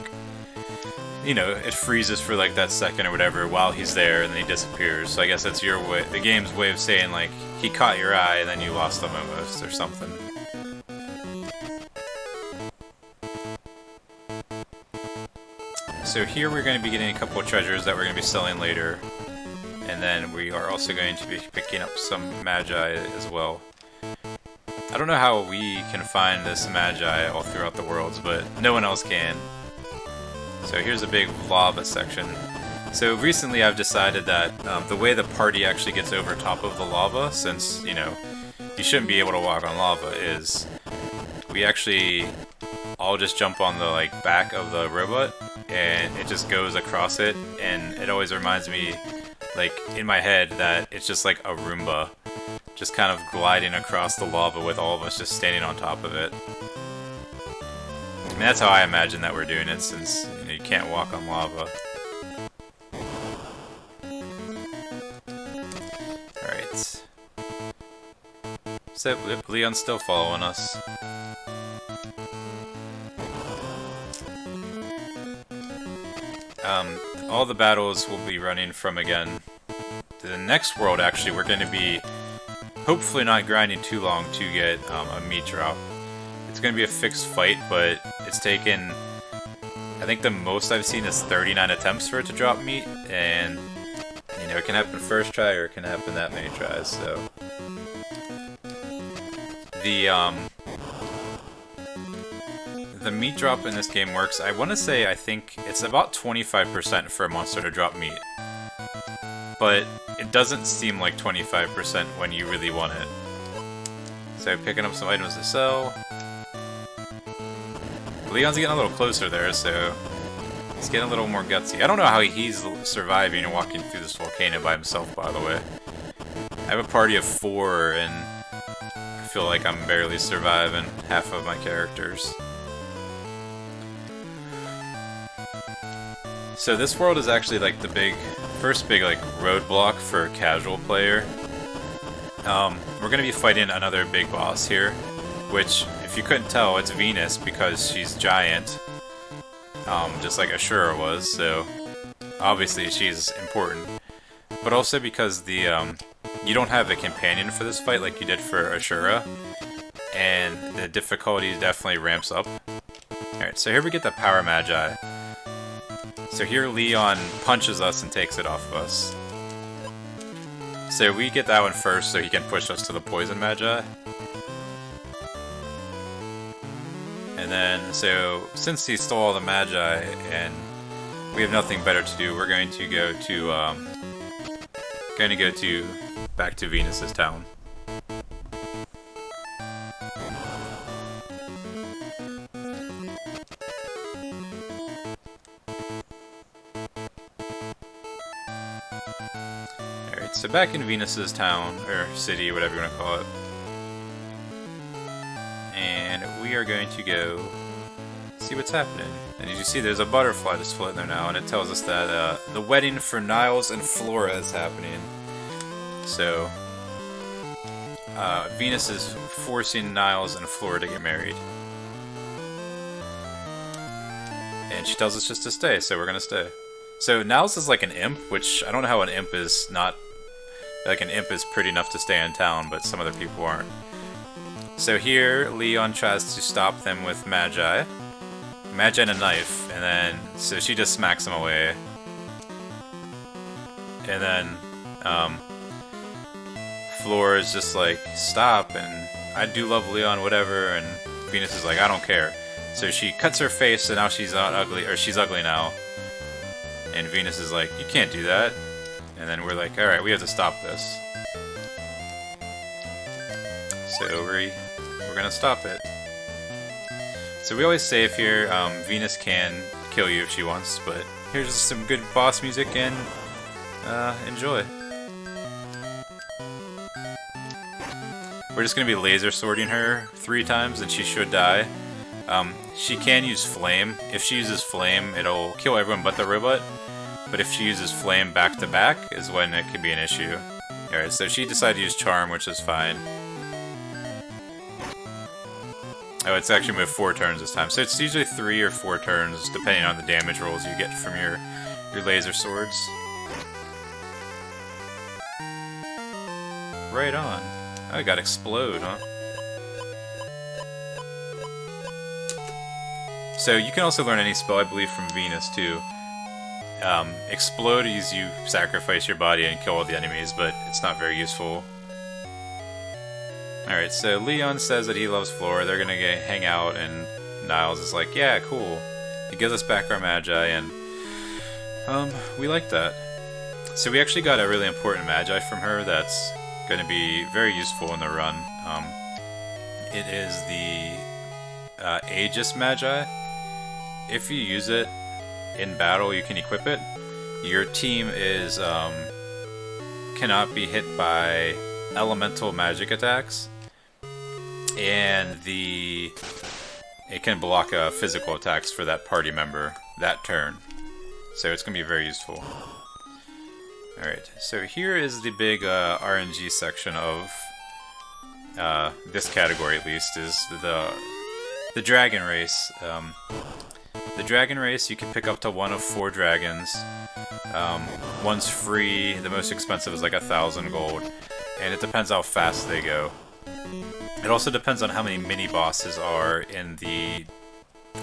you know, it freezes for like that second or whatever while he's there, and then he disappears. So I guess that's your way, the game's way of saying, like, he caught your eye and then you lost him almost, or something. So here we're going to be getting a couple of treasures that we're going to be selling later. And then we are also going to be picking up some Magi as well. I don't know how we can find this Magi all throughout the worlds, but no one else can. So here's a big lava section. So recently I've decided that the way the party actually gets over top of the lava, since, you know, you shouldn't be able to walk on lava, is we actually all just jump on the like back of the robot and it just goes across it, and it always reminds me, like, in my head, that it's just like a Roomba just kind of gliding across the lava with all of us just standing on top of it. I mean, that's how I imagine that we're doing it, since you know, you can't walk on lava. Alright. That's it. Yep, Leon's still following us. All the battles we'll be running from again. The next world, actually, we're going to be hopefully not grinding too long to get a meat drop. It's going to be a fixed fight, but it's taken, I think the most I've seen is 39 attempts for it to drop meat, and you know, it can happen first try or it can happen that many tries, so. The meat drop in this game works. I want to say I think it's about 25% for a monster to drop meat. But it doesn't seem like 25% when you really want it. So picking up some items to sell. Leon's getting a little closer there, so he's getting a little more gutsy. I don't know how he's surviving and walking through this volcano by himself, by the way. I have a party of 4 and I feel like I'm barely surviving half of my characters. So this world is actually like the first big like roadblock for a casual player. We're gonna be fighting another big boss here, which, if you couldn't tell, it's Venus because she's giant, just like Ashura was. So obviously she's important, but also because the you don't have a companion for this fight like you did for Ashura, and the difficulty definitely ramps up. All right, so here we get the Power Magi. So here Leon punches us and takes it off of us. So we get that one first so he can push us to the Poison Magi. And then, so since he stole all the Magi and we have nothing better to do, we're going to go to back to Venus's town. So back in Venus's town, or city, whatever you want to call it. And we are going to go see what's happening. And as you see, there's a butterfly that's floating there now, and it tells us that the wedding for Niles and Flora is happening. So, Venus is forcing Niles and Flora to get married. And she tells us just to stay, so we're gonna stay. So Niles is like an imp, which I don't know how an imp is not... Like, an imp is pretty enough to stay in town, but some other people aren't. So here, Leon tries to stop them with Magi. Magi and a knife, and then... So she just smacks him away. And then, Floor is just like, stop, and I do love Leon, whatever, and Venus is like, I don't care. So she cuts her face, and now she's not ugly, or she's ugly now. And Venus is like, you can't do that. And then we're like, alright, we have to stop this. So we're gonna stop it. So we always save here. Venus can kill you if she wants, but here's just some good boss music and enjoy. We're just gonna be laser swording her 3 times and she should die. She can use flame. If she uses flame, it'll kill everyone but the robot. But if she uses flame back to back is when it could be an issue. Alright, so she decided to use charm, which is fine. Oh, it's actually moved 4 turns this time. So it's usually 3 or 4 turns, depending on the damage rolls you get from your laser swords. Right on. Oh, I got explode, huh? So you can also learn any spell, I believe, from Venus, too. Explode is you sacrifice your body and kill all the enemies, but it's not very useful. Alright, so Leon says that he loves Flora, they're gonna hang out, and Niles is like, yeah, cool. He gives us back our Magi, and we like that. So we actually got a really important Magi from her that's gonna be very useful in the run. It is the Aegis Magi. If you use it in battle, you can equip it. Your team is cannot be hit by elemental magic attacks, and it can block physical attacks for that party member that turn. So it's gonna be very useful. All right, so here is the big RNG section of this category at least, is the dragon race. The dragon race, you can pick up to one of 4 dragons. One's free, the most expensive is like 1,000 gold, and it depends how fast they go. It also depends on how many mini-bosses are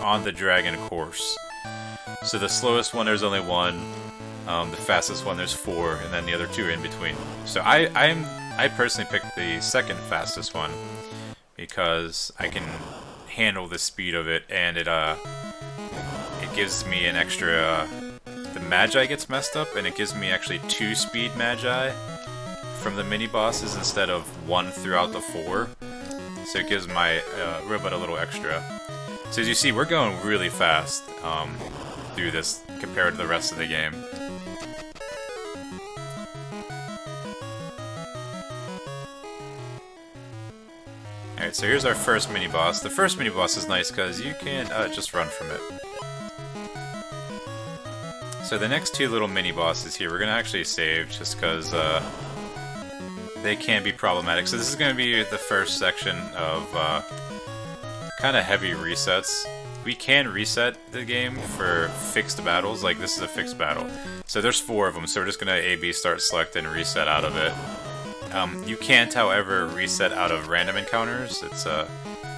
on the dragon course. So the slowest one, there's only 1, the fastest one, there's 4, and then the other 2 are in between. So I personally picked the second fastest one, because I can handle the speed of it, and it gives me an extra... the Magi gets messed up, and it gives me actually 2 speed Magi from the mini-bosses instead of 1 throughout the 4. So it gives my robot a little extra. So as you see, we're going really fast through this compared to the rest of the game. Alright, so here's our first mini-boss. The first mini-boss is nice because you can just run from it. So the next 2 little mini-bosses here, we're going to actually save just because they can be problematic. So this is going to be the first section of kind of heavy resets. We can reset the game for fixed battles, like this is a fixed battle. So there's 4 of them, so we're just going to A-B start select and reset out of it. You can't, however, reset out of random encounters. It's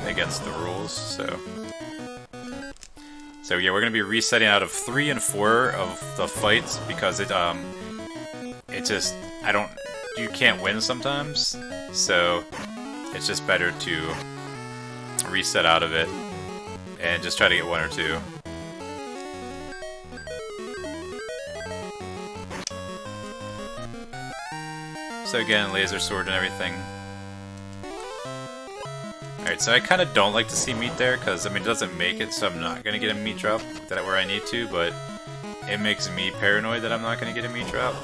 against the rules, so... So yeah, we're going to be resetting out of 3 and 4 of the fights because it just, you can't win sometimes, so it's just better to reset out of it and just try to get 1 or 2. So again, laser sword and everything. Alright, so I kind of don't like to see meat there, because, I mean, it doesn't make it, so I'm not going to get a meat drop where I need to, but it makes me paranoid that I'm not going to get a meat drop.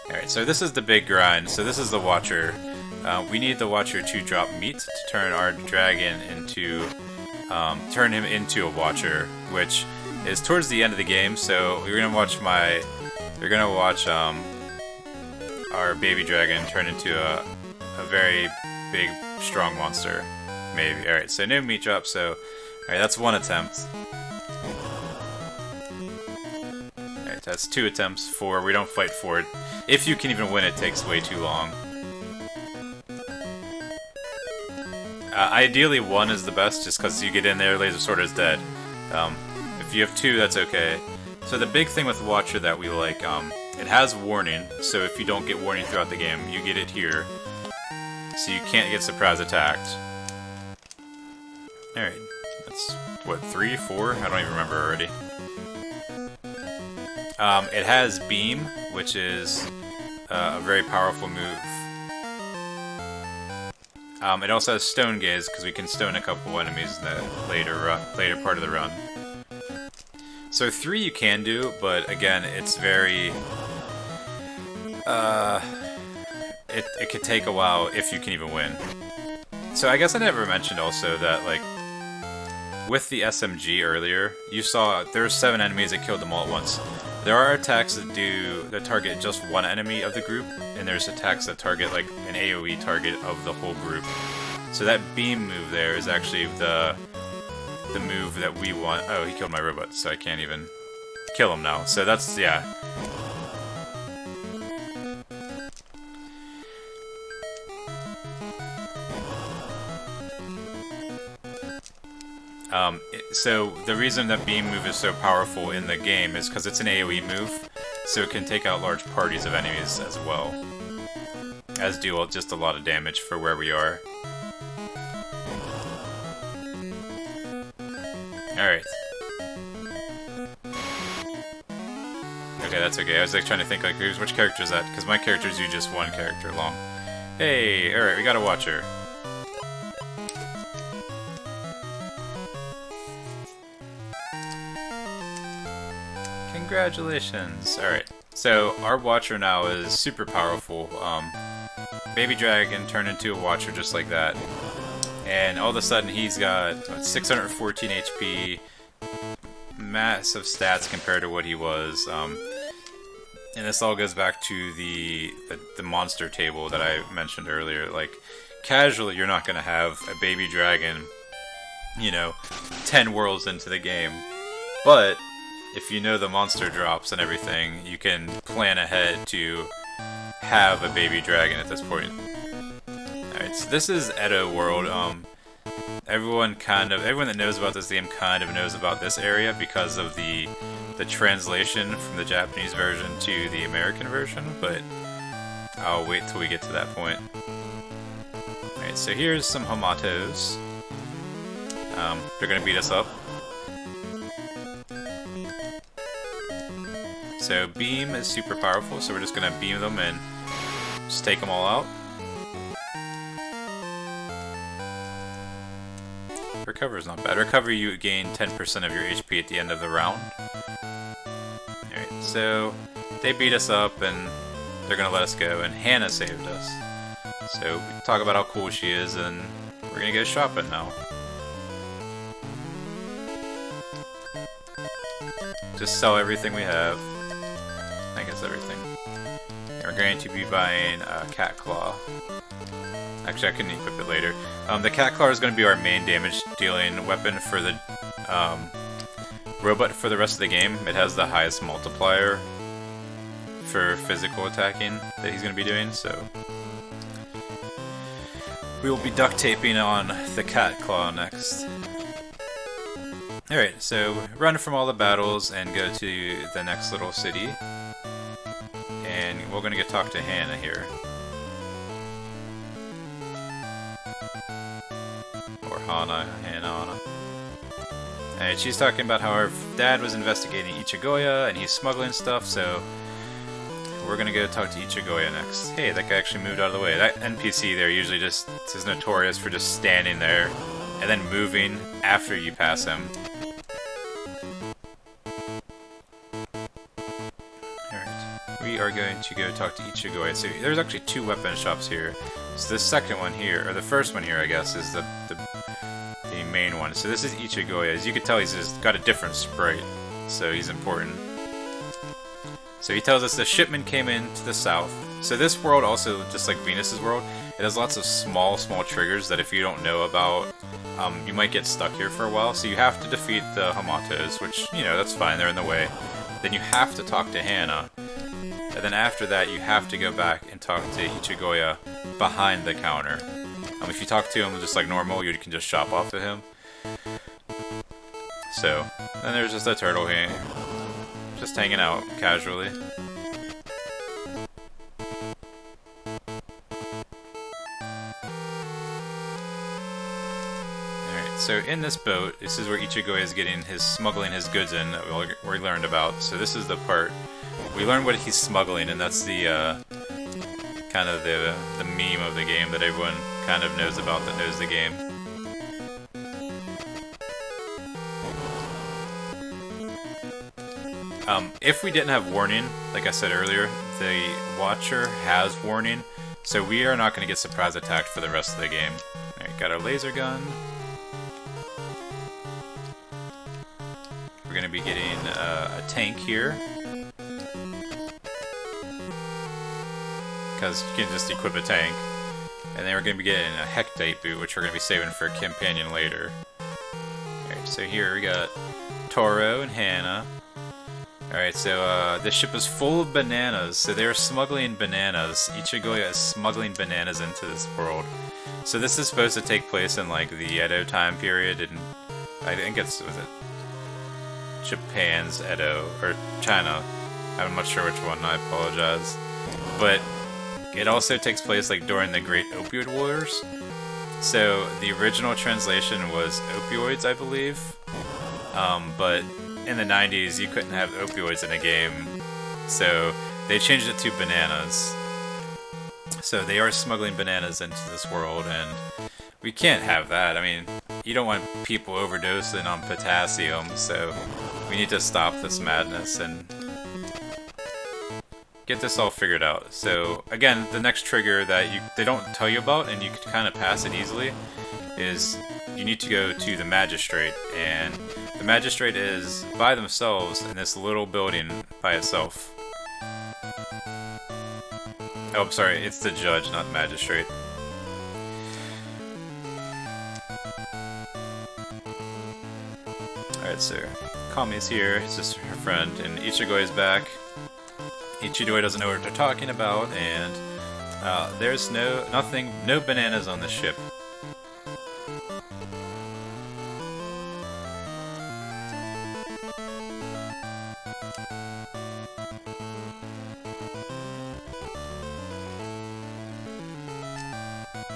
Alright, so this is the big grind. So this is the Watcher. We need the Watcher to drop meat to turn our dragon into... turn him into a Watcher, which is towards the end of the game, so we're going to watch our baby dragon turn into a very big, strong monster. Maybe. Alright, so no meat drop, so... Alright, that's 1 attempt. Alright, that's 2 attempts. 4, we don't fight for it. If you can even win, it takes way too long. Ideally 1 is the best, just because you get in there, laser sword is dead. If you have 2, that's okay. So the big thing with Watcher that we like, it has warning, so if you don't get warning throughout the game, you get it here. So you can't get surprise attacked. Alright, that's, what, 3, 4? I don't even remember already. It has Beam, which is a very powerful move. It also has Stone Gaze, because we can stone a couple enemies in the later part of the run. So 3 you can do, but again, it's very... it could take a while if you can even win. So I guess I never mentioned also that, like, with the SMG earlier, you saw there's 7 enemies that killed them all at once. There are attacks that target just 1 enemy of the group, and there's attacks that target, like, an AoE target of the whole group. So that beam move there is actually the move that we want. Oh, he killed my robot, so I can't even kill him now. So that's, yeah. So the reason that beam move is so powerful in the game is because it's an AoE move, so it can take out large parties of enemies as well, as do just a lot of damage for where we are. Alright. Okay, that's okay. I was like trying to think, like, which character is that? Because my characters do just 1 character long. Hey, alright, we got a Watcher. Congratulations! Alright, so our Watcher now is super powerful. Baby Dragon turned into a Watcher just like that. And all of a sudden he's got 614 HP, massive stats compared to what he was. And this all goes back to the monster table that I mentioned earlier. Like, casually, you're not going to have a baby dragon, you know, 10 worlds into the game. But if you know the monster drops and everything, you can plan ahead to have a baby dragon at this point. Alright, so this is Edo World. Everyone that knows about this game kind of knows about this area because of the translation from the Japanese version to the American version, but I'll wait till we get to that point. Alright, so here's some Hamatos. They're gonna beat us up. So beam is super powerful, so we're just gonna beam them and just take them all out. Recover is not bad. Recover, you gain 10% of your HP at the end of the round. Alright, so they beat us up and they're gonna let us go, and Hannah saved us. So we talk about how cool she is, and we're gonna go shopping now. Just sell everything we have. I guess everything. And we're going to be buying a Cat Claw. Actually, I can equip it later. The Cat Claw is going to be our main damage dealing weapon for the robot for the rest of the game. It has the highest multiplier for physical attacking that he's going to be doing, so we will be duct taping on the Cat Claw next. Alright, so run from all the battles and go to the next little city. And we're going to get talk to Hannah here. Or Hannah. Alright, she's talking about how her dad was investigating Ichigoya and he's smuggling stuff, so we're going to go talk to Ichigoya next. Hey, that guy actually moved out of the way. That NPC there usually just is notorious for just standing there and then moving after you pass him. We are going to go talk to Ichigoya. So there's actually two weapon shops here. So the second one here, or the first one here, I guess, is the main one. So this is Ichigoya. As you can tell, he's just got a different sprite, so he's important. So he tells us the shipment came in to the south. So this world also, just like Venus's world, it has lots of small triggers that if you don't know about, you might get stuck here for a while. So you have to defeat the Hamatos, which, you know, that's fine, they're in the way. Then you have to talk to Hannah. And then after that, you have to go back and talk to Ichigoya behind the counter. If you talk to him just like normal, you can just shop off to him. So, then there's just a turtle here, just hanging out casually. Alright, so in this boat, this is where Ichigoya is getting smuggling his goods in that we learned about. So this is the part we learned what he's smuggling, and that's the kind of the meme of the game that everyone kind of knows about that knows the game. If we didn't have warning, like I said earlier, the Watcher has warning, so we are not going to get surprise attacked for the rest of the game. Alright, got our laser gun. We're going to be getting a tank here, because you can just equip a tank. And then we're going to be getting a Hectite boot, which we're going to be saving for a companion later. Alright, so here we got Toro and Hannah. Alright, so this ship is full of bananas, so they're smuggling bananas. Ichigoya is smuggling bananas into this world. So this is supposed to take place in like the Edo time period, and I think was it Japan's Edo, or China. I'm not sure which one, I apologize. But it also takes place like during the Great Opioid Wars. So the original translation was opioids, I believe. But in the 90s, you couldn't have opioids in a game, so they changed it to bananas. So they are smuggling bananas into this world, and we can't have that. I mean, you don't want people overdosing on potassium, so we need to stop this madness and get this all figured out. So again, the next trigger that they don't tell you about, and you can kind of pass it easily, is you need to go to the magistrate, and the magistrate is by themselves in this little building by itself. Oh, I'm sorry, it's the judge, not magistrate. Alright, so Kami's here, his sister, her friend, and Ichigo is back. Ichigo doesn't know what they're talking about, and there's no bananas on the ship.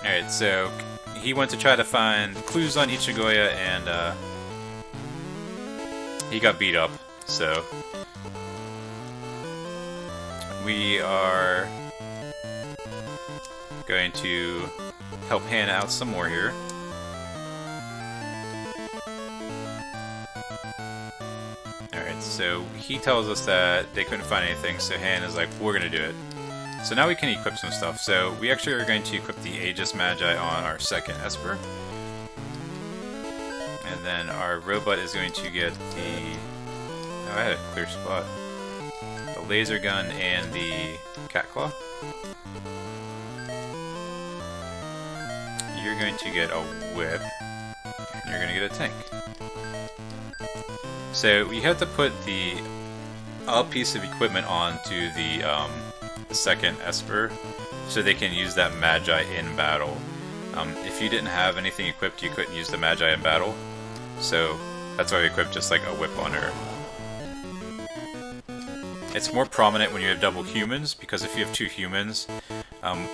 Alright, so he went to try to find clues on Ichigoya, and he got beat up, so we are going to help Hannah out some more here. Alright, so he tells us that they couldn't find anything, so Hannah's like, we're gonna do it. So now we can equip some stuff. So we actually are going to equip the Aegis Magi on our second Esper. And then our robot is going to get the... Oh, I had a clear spot. The laser gun and the cat claw. You're going to get a whip. And you're going to get a tank. So we have to put the piece of equipment onto the second Esper, so they can use that Magi in battle. If you didn't have anything equipped, you couldn't use the Magi in battle. So that's why we equipped just like a whip on her. It's more prominent when you have double humans, because if you have two humans,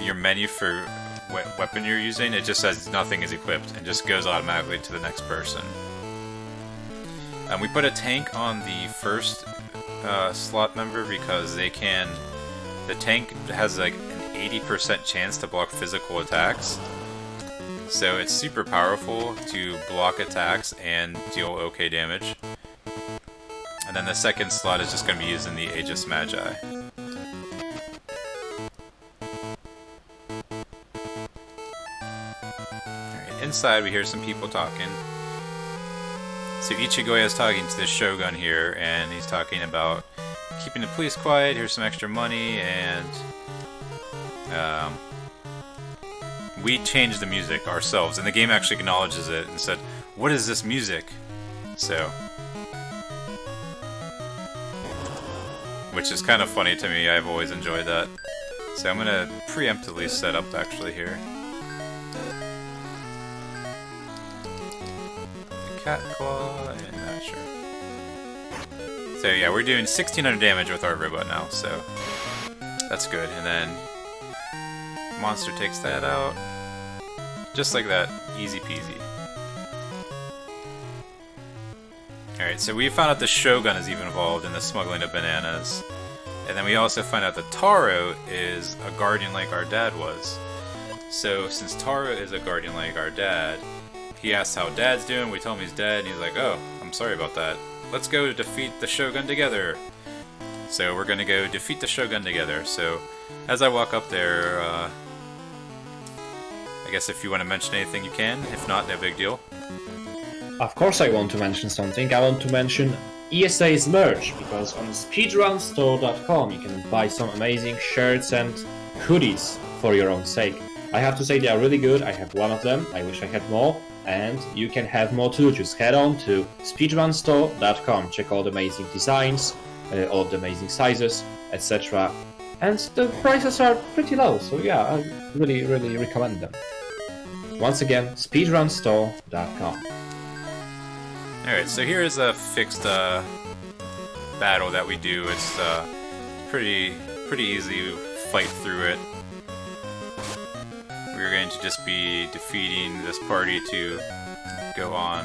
your menu for what weapon you're using, it just says nothing is equipped and just goes automatically to the next person. We put a tank on the first slot member because they can... The tank has like an 80% chance to block physical attacks. So it's super powerful to block attacks and deal okay damage. And then the second slot is just going to be using the Aegis Magi. Alright, inside we hear some people talking. So Ichigo is talking to the Shogun here, and he's talking about keeping the police quiet, here's some extra money, and we changed the music ourselves, and the game actually acknowledges it and said, what is this music? So, which is kind of funny to me, I've always enjoyed that. So I'm gonna preemptively set up actually here. The cat claw, and that, sure. So yeah, we're doing 1600 damage with our robot now, so that's good. And then monster takes that out. Just like that, easy peasy. Alright, so we found out the Shogun is even involved in the smuggling of bananas. And then we also find out that Taro is a guardian like our dad was. So since Taro is a guardian like our dad, he asks how dad's doing, we tell him he's dead, and he's like, oh, I'm sorry about that. Let's go defeat the Shogun together. So we're gonna go defeat the Shogun together. So as I walk up there, I guess if you want to mention anything you can. If not, no big deal. Of course I want to mention something. I want to mention ESA's merch, because on speedrunstore.com you can buy some amazing shirts and hoodies for your own sake. I have to say they are really good. I have one of them. I wish I had more. And you can have more too. Just head on to speedrunstore.com. Check all the amazing designs, all the amazing sizes, etc. And the prices are pretty low, so yeah, I really recommend them. Once again, speedrunstore.com. Alright, so here is a fixed battle that we do. It's pretty easy fight through it. We're going to just be defeating this party to go on.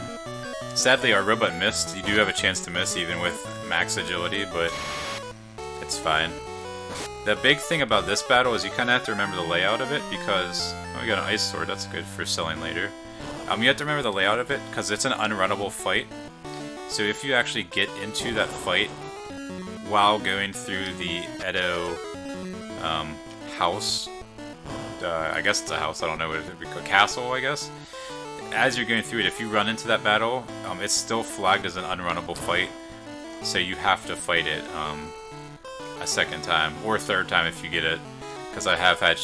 Sadly, our robot missed. You do have a chance to miss even with max agility, but it's fine. The big thing about this battle is you kind of have to remember the layout of it, because... Oh, we got an ice sword, that's good for selling later. You have to remember the layout of it, because it's an unrunnable fight. So if you actually get into that fight while going through the Edo house... I guess it's a house, I don't know what it would be, a castle, I guess. As you're going through it, if you run into that battle, it's still flagged as an unrunnable fight, so you have to fight it. a second time, or third time if you get it, because I have had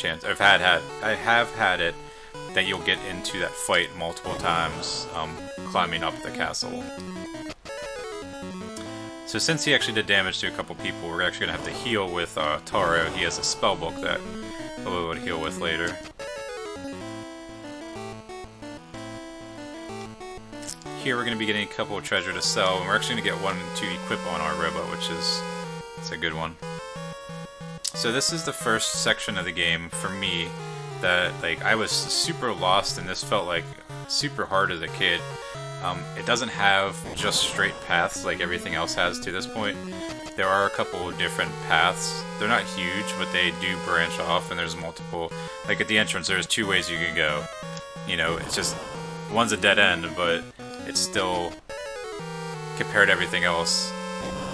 it that you'll get into that fight multiple times, climbing up the castle. So since he actually did damage to a couple people, we're actually going to have to heal with Taro. He has a spell book that we'll be able to heal with later. Here we're going to be getting a couple of treasure to sell, and we're actually going to get one to equip on our robot, which is it's a good one. So this is the first section of the game for me that like I was super lost, and this felt like super hard as a kid. It doesn't have just straight paths like everything else has to this point. There are a couple of different paths. They're not huge, but they do branch off, and there's multiple. Like at the entrance, there's 2 ways you can go. You know, it's just one's a dead end, but it's still, compared to everything else,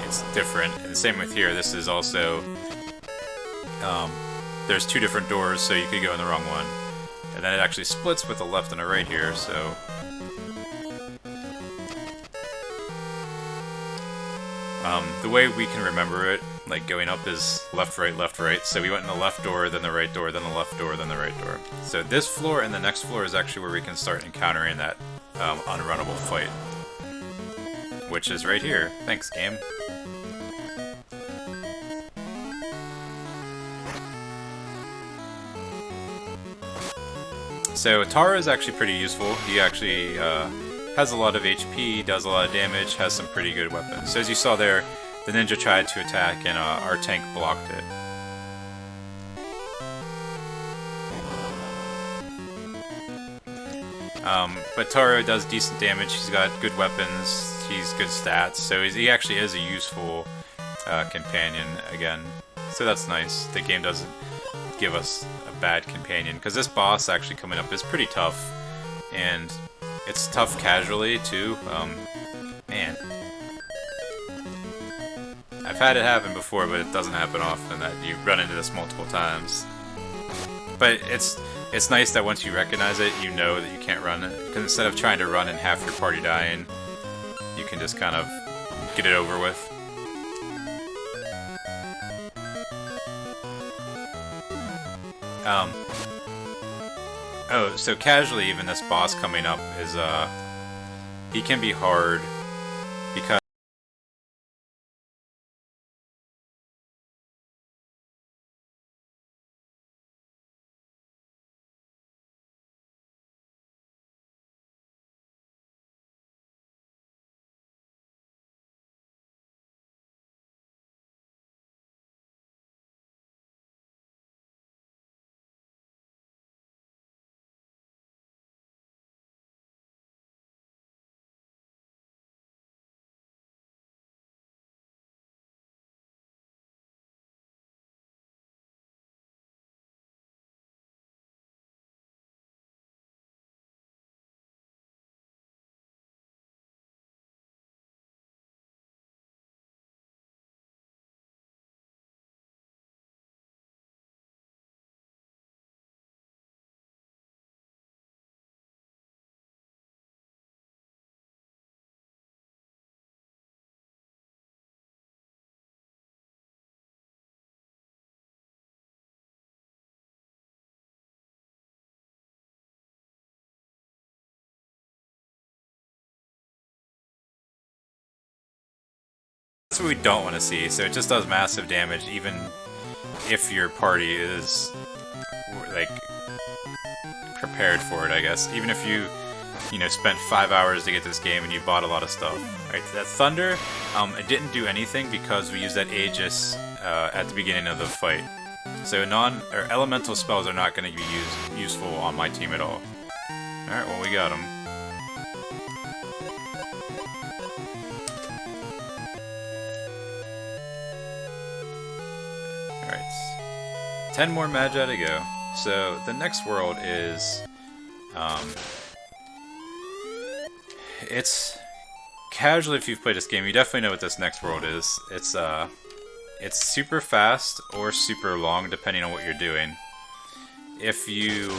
it's different. And the same with here. This is also, there's 2 different doors, so you could go in the wrong one. And then it actually splits with a left and a right here, so... the way we can remember it, like going up, is left, right, so we went in the left door, then the right door, then the left door, then the right door. So this floor and the next floor is actually where we can start encountering that unrunnable fight. Which is right here. Thanks, game. So Taro is actually pretty useful. He actually has a lot of HP, does a lot of damage, has some pretty good weapons. So as you saw there, the ninja tried to attack and our tank blocked it. But Taro does decent damage, he's got good weapons, he's good stats, so he actually is a useful companion again. So that's nice. The game doesn't give us a bad companion, because this boss actually coming up is pretty tough, and it's tough casually too. Man. I've had it happen before, but it doesn't happen often that you run into this multiple times. But it's nice that once you recognize it, you know that you can't run it. Because instead of trying to run and half your party dying, you can just kind of get it over with. Oh, so casually even this boss coming up is, he can be hard because that's what we don't want to see. So it just does massive damage even if your party is like prepared for it, I guess. Even if you know, spent 5 hours to get this game and you bought a lot of stuff. Right, that thunder, it didn't do anything because we used that Aegis at the beginning of the fight. So elemental spells are not going to be useful on my team at all. Alright, well, we got them. Alright. 10 more Magi to go. So, the next world is... it's... Casually, if you've played this game, you definitely know what this next world is. It's super fast or super long, depending on what you're doing. If you...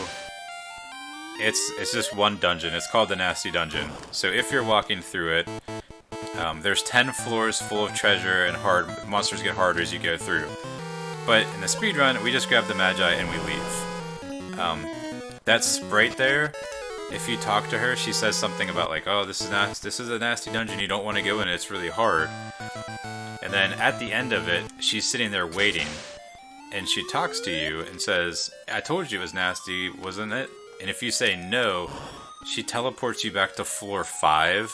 It's just one dungeon. It's called the Nasty Dungeon. So if you're walking through it, There's 10 floors full of treasure, and monsters get harder as you go through. But in the speedrun, we just grab the Magi and we leave. That sprite there, if you talk to her, she says something about like, oh, this is a nasty dungeon, you don't want to go in, it's really hard. And then at the end of it, she's sitting there waiting, and she talks to you and says, I told you it was nasty, wasn't it? And if you say no, she teleports you back to floor 5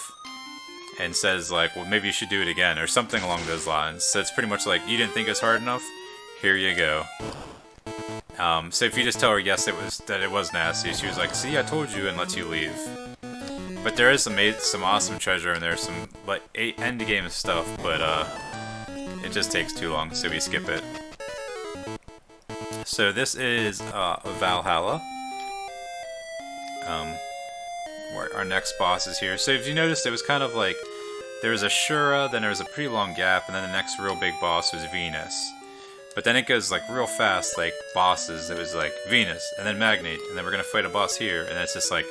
and says like, well, maybe you should do it again, or something along those lines. So it's pretty much like, you didn't think it was hard enough? Here you go. So if you just tell her yes, that it was nasty, she was like, see, I told you, and lets you leave. But there is some awesome treasure, and there's some like end game stuff, but it just takes too long, so we skip it. So this is Valhalla. Where our next boss is here. So if you noticed, it was kind of like there was a Shura, then there was a pretty long gap, and then the next real big boss was Venus. But then it goes like real fast, like bosses. It was like Venus, and then Magnate, and then we're gonna fight a boss here, and it's just like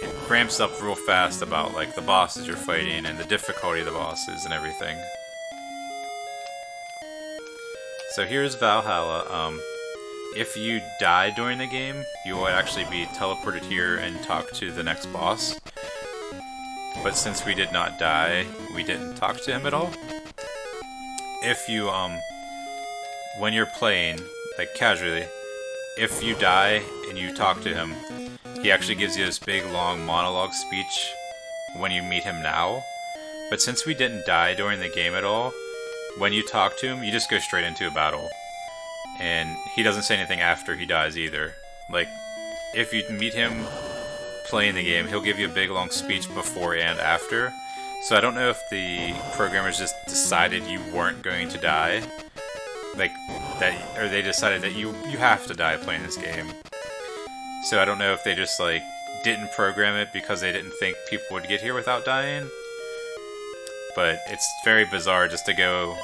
it ramps up real fast about like the bosses you're fighting and the difficulty of the bosses and everything. So here's Valhalla. If you die during the game, you will actually be teleported here and talk to the next boss. But since we did not die, we didn't talk to him at all. If you when you're playing, like casually, if you die and you talk to him, he actually gives you this big long monologue speech when you meet him now. But since we didn't die during the game at all, when you talk to him, you just go straight into a battle. And he doesn't say anything after he dies either. Like, if you meet him playing the game, he'll give you a big long speech before and after. So I don't know if the programmers just decided you weren't going to die. Like, that, or they decided that you have to die playing this game. So I don't know if they just, like, didn't program it because they didn't think people would get here without dying. But it's very bizarre just to go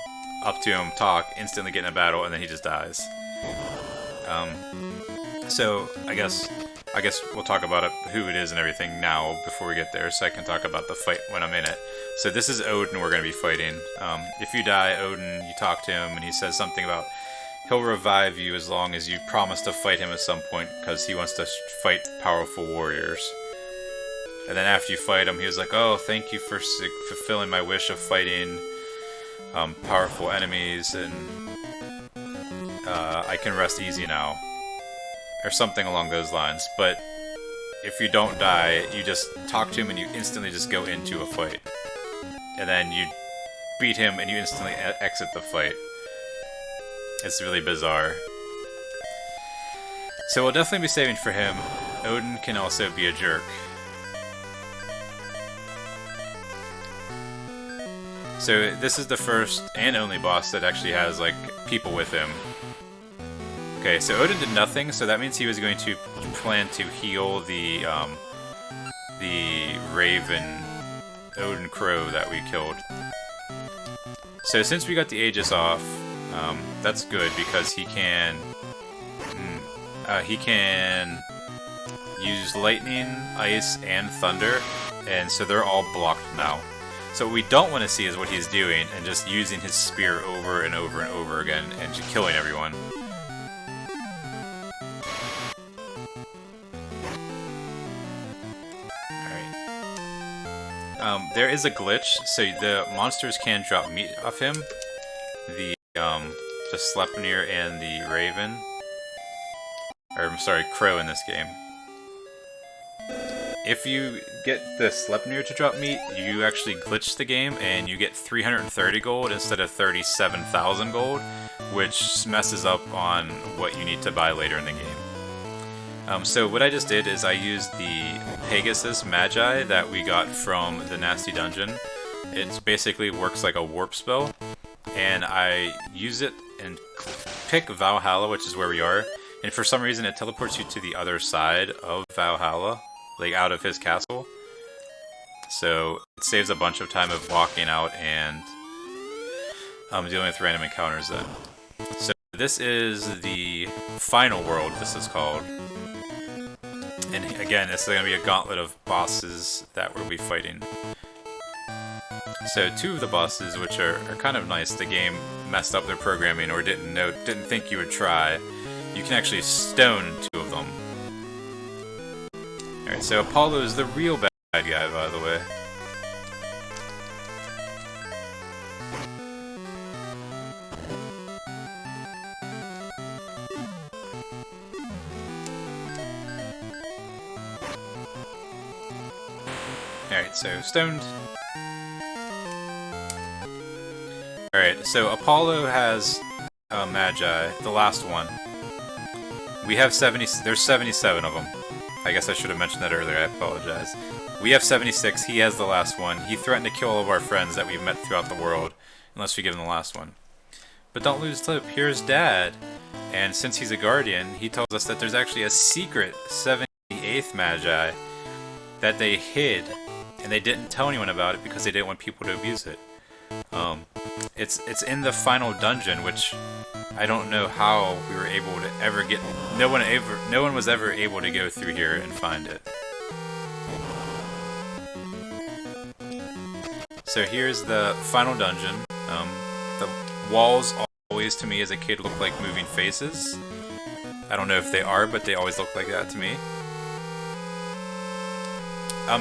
up to him, talk, instantly get in a battle, and then he just dies. So I guess we'll talk about it, who it is and everything now before we get there, so I can talk about the fight when I'm in it. So this is Odin we're going to be fighting. If you die, Odin, you talk to him, and he says something about he'll revive you as long as you promise to fight him at some point, because he wants to fight powerful warriors. And then after you fight him, he was like, oh, thank you for fulfilling my wish of fighting powerful enemies, and I can rest easy now. Or something along those lines. But if you don't die, you just talk to him and you instantly just go into a fight. And then you beat him and you instantly exit the fight. It's really bizarre. So we'll definitely be saving for him. Odin can also be a jerk. So this is the first and only boss that actually has like people with him. Okay, so Odin did nothing, so that means he was going to plan to heal the Raven Odin Crow that we killed. So since we got the Aegis off, that's good because he can use lightning, ice, and thunder, and so they're all blocked now. So what we don't want to see is what he's doing and just using his spear over and over and over again and just killing everyone. There is a glitch, so the monsters can drop meat off him. The Sleipnir and the Raven. Or, I'm sorry, Crow in this game. If you get the Sleipnir to drop meat, you actually glitch the game and you get 330 gold instead of 37,000 gold, which messes up on what you need to buy later in the game. So what I just did is I used the Aegis Magi that we got from the Nasty Dungeon. It basically works like a warp spell, and I use it and pick Valhalla, which is where we are, and for some reason it teleports you to the other side of Valhalla, like out of his castle. So it saves a bunch of time of walking out and dealing with random encounters then. So this is the final world, this is called. And again, this is going to be a gauntlet of bosses that we'll be fighting. So two of the bosses, which are kind of nice, the game messed up their programming or didn't think you would try. You can actually stone two of them. Alright, so Apollo is the real bad guy, by the way. Alright, so stoned. Alright, so Apollo has Magi, the last one. We have there's 77 of them. I guess I should have mentioned that earlier, I apologize. We have 76, he has the last one. He threatened to kill all of our friends that we've met throughout the world, unless we give him the last one. But don't lose hope, here's Dad. And since he's a guardian, he tells us that there's actually a secret 78th Magi that they hid, and they didn't tell anyone about it because they didn't want people to abuse it. It's in the final dungeon, which I don't know how we were able to ever get. No one was ever able to go through here and find it. So here's the final dungeon. The walls always, to me as a kid, look like moving faces. I don't know if they are, but they always look like that to me.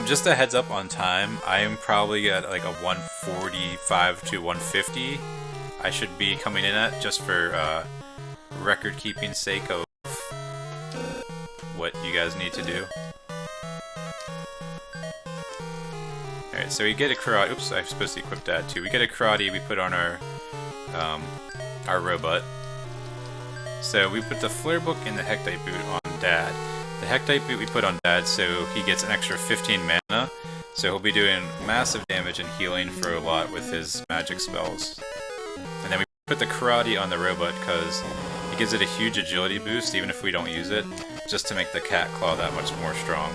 Just a heads up on time, I am probably at like a 145 to 150. I should be coming in at, just for record keeping sake of what you guys need to do. Alright, so we get a karate. Oops, I'm supposed to equip that too. We get a karate we put on our robot. So we put the flare book and the Hectite boot on Dad. The Hectite boot we put on Dad so he gets an extra 15 mana. So he'll be doing massive damage and healing for a lot with his magic spells. And then we put the karate on the robot because it gives it a huge agility boost even if we don't use it, just to make the cat claw that much more strong.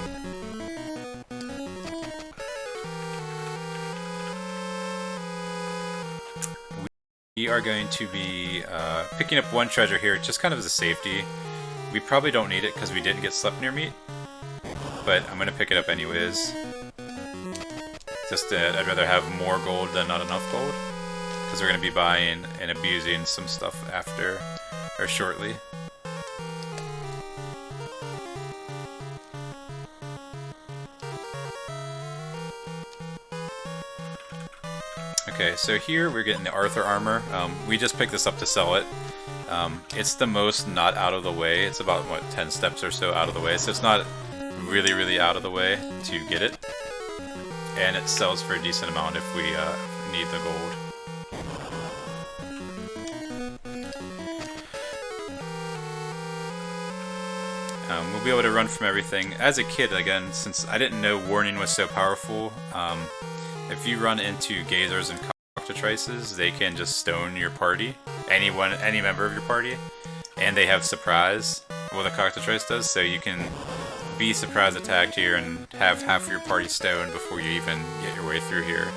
We are going to be picking up one treasure here, just kind of as a safety. We probably don't need it because we didn't get Sleipnir meat, but I'm going to pick it up anyways. I'd rather have more gold than not enough gold, because we're going to be buying and abusing some stuff after, or shortly. Okay, so here we're getting the Arthur armor. We just picked this up to sell it. It's the most not out of the way. It's about, what, 10 steps or so out of the way, so it's not really, really out of the way to get it. And it sells for a decent amount if we need the gold. We'll be able to run from everything. As a kid, again, since I didn't know warning was so powerful, if you run into gazers and cockatrices, they can just stone your party, any member of your party, and they have surprise. Well, the cockatrice does, so you can be surprise attacked here and have half of your party stoned before you even get your way through here.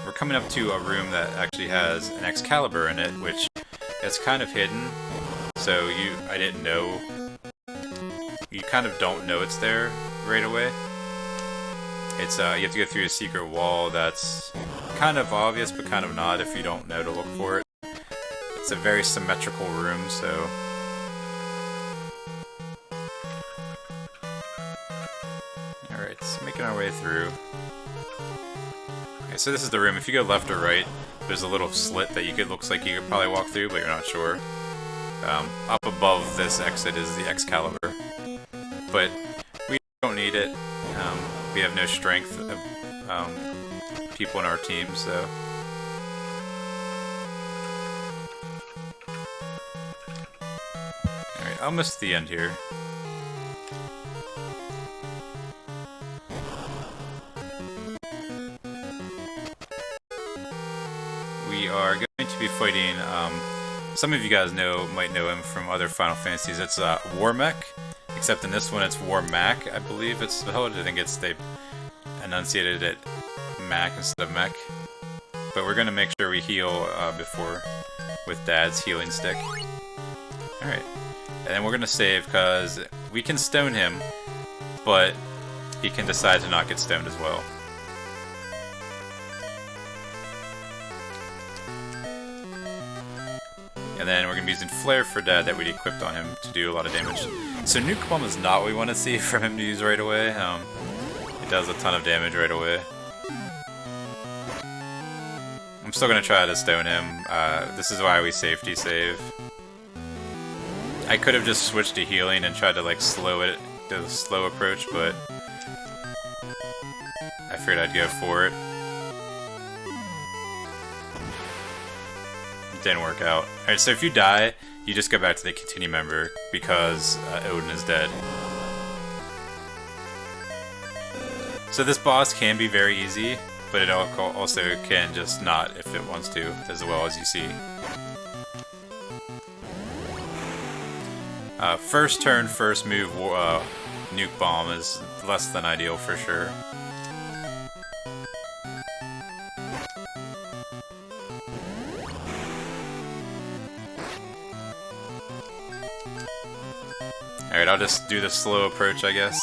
We're coming up to a room that actually has an Excalibur in it, which is kind of hidden, so I didn't know. You kind of don't know it's there right away. It's you have to go through a secret wall that's kind of obvious, but kind of not if you don't know to look for it. It's a very symmetrical room, so... Alright, so making our way through. Okay, so this is the room. If you go left or right, there's a little slit that looks like you could probably walk through, but you're not sure. Up above this exit is the Excalibur. But we don't need it. We have no strength of people in our team, so... Alright, almost the end here. We are going to be fighting, some of you guys might know him from other Final Fantasies. It's War Mech, except in this one it's War Mac, I believe it's spelled. I think they enunciated it Mac instead of Mech. But we're going to make sure we heal before with Dad's healing stick. Alright, and then we're going to save because we can stone him, but he can decide to not get stoned as well. And then we're going to be using Flare for Dead that we'd equipped on him to do a lot of damage. So Nuke Bomb is not what we want to see from him to use right away. It does a ton of damage right away. I'm still going to try to stone him. This is why we safety save. I could have just switched to healing and tried to like slow it, do the slow approach, but I figured I'd go for it. Didn't work out. Alright, so if you die, you just go back to the continue member because Odin is dead. So this boss can be very easy, but it also can just not if it wants to, as well as you see. First turn, first move, Nuke Bomb is less than ideal for sure. Alright, I'll just do the slow approach, I guess.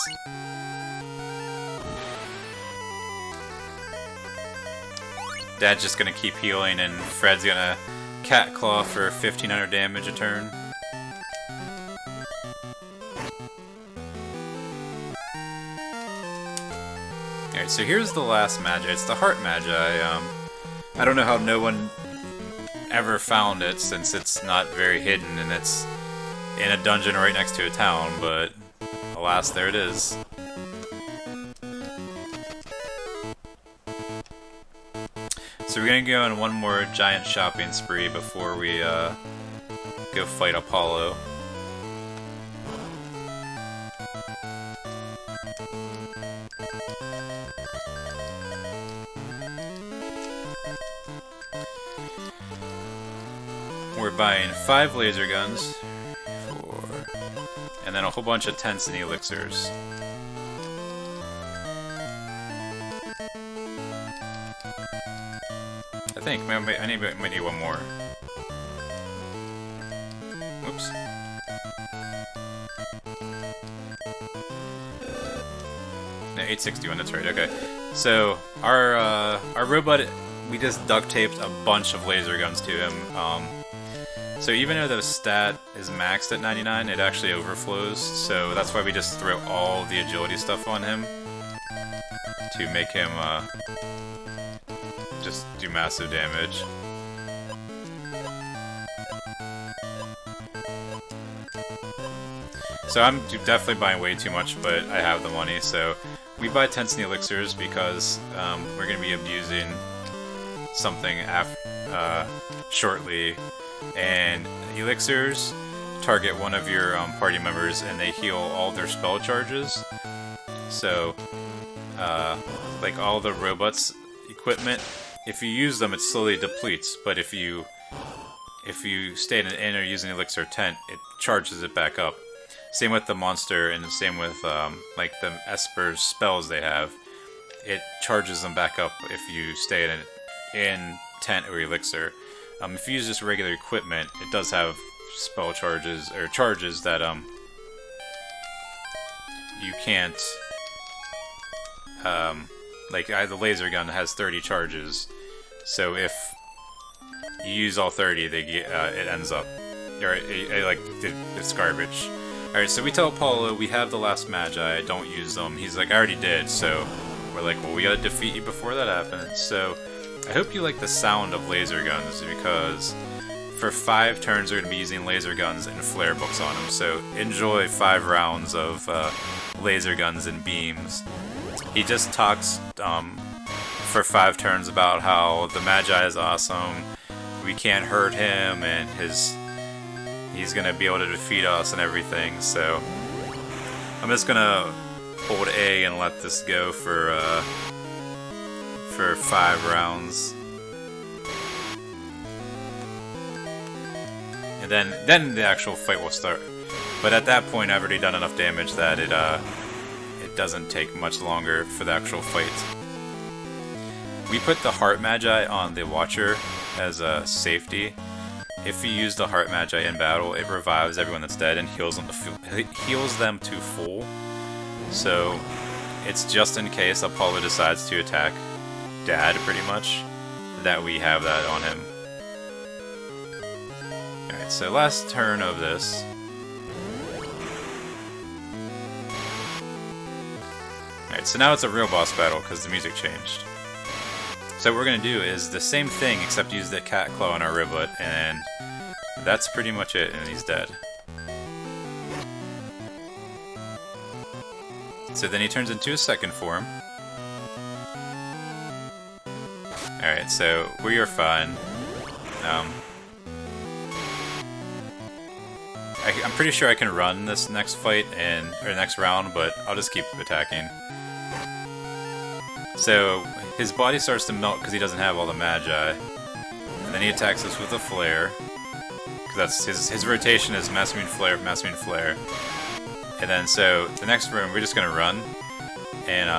Dad's just gonna keep healing, and Fred's gonna Cat Claw for 1500 damage a turn. Alright, so here's the last Magi. It's the Heart Magi. I don't know how no one ever found it, since it's not very hidden, and it's in a dungeon right next to a town, but alas, there it is. So we're gonna go on one more giant shopping spree before we go fight Apollo. We're buying 5 laser guns, and then a whole bunch of tents and elixirs. I think I might need one more. Whoops. No, 861. That's right. Okay. So our robot, we just duct taped a bunch of laser guns to him. So even though the stat is maxed at 99, it actually overflows, so that's why we just throw all the agility stuff on him to make him just do massive damage. So I'm definitely buying way too much, but I have the money, so we buy tents and elixirs because we're going to be abusing something shortly. And elixirs target one of your party members and they heal all their spell charges. So, like all the robots' equipment, if you use them, it slowly depletes. But if you stay in an inn or use an elixir tent, it charges it back up. Same with the monster, and the same with like the Esper's spells they have. It charges them back up if you stay in an inn, tent, or elixir. If you use just regular equipment, it does have spell charges, or charges that you can't, like the laser gun has 30 charges, so if you use all 30, they get, it ends up, or it's garbage. Alright, so we tell Apollo we have the last Magi, don't use them. He's like, I already did, so we're like, well, we gotta defeat you before that happens. So I hope you like the sound of laser guns, because for 5 turns we're going to be using laser guns and flare books on them, so enjoy 5 rounds of laser guns and beams. He just talks for 5 turns about how the Magi is awesome, we can't hurt him, and he's going to be able to defeat us and everything, so I'm just going to hold A and let this go for 5 rounds. And then the actual fight will start. But at that point I've already done enough damage that it doesn't take much longer for the actual fight. We put the Heart Magi on the Watcher as a safety. If you use the Heart Magi in battle, it revives everyone that's dead and heals them to full. So it's just in case Apollo decides to attack Dad, pretty much, that we have that on him. Alright, so last turn of this. Alright, so now it's a real boss battle because the music changed. So what we're going to do is the same thing except use the cat claw on our riblet, and that's pretty much it, and he's dead. So then he turns into a second form. Alright, so we are fine. I'm pretty sure I can run this next fight or next round, but I'll just keep attacking. So his body starts to melt because he doesn't have all the Magi, and then he attacks us with a flare. Because that's his rotation is Master Moon Flare, Master Moon Flare. And then so the next room we're just gonna run, and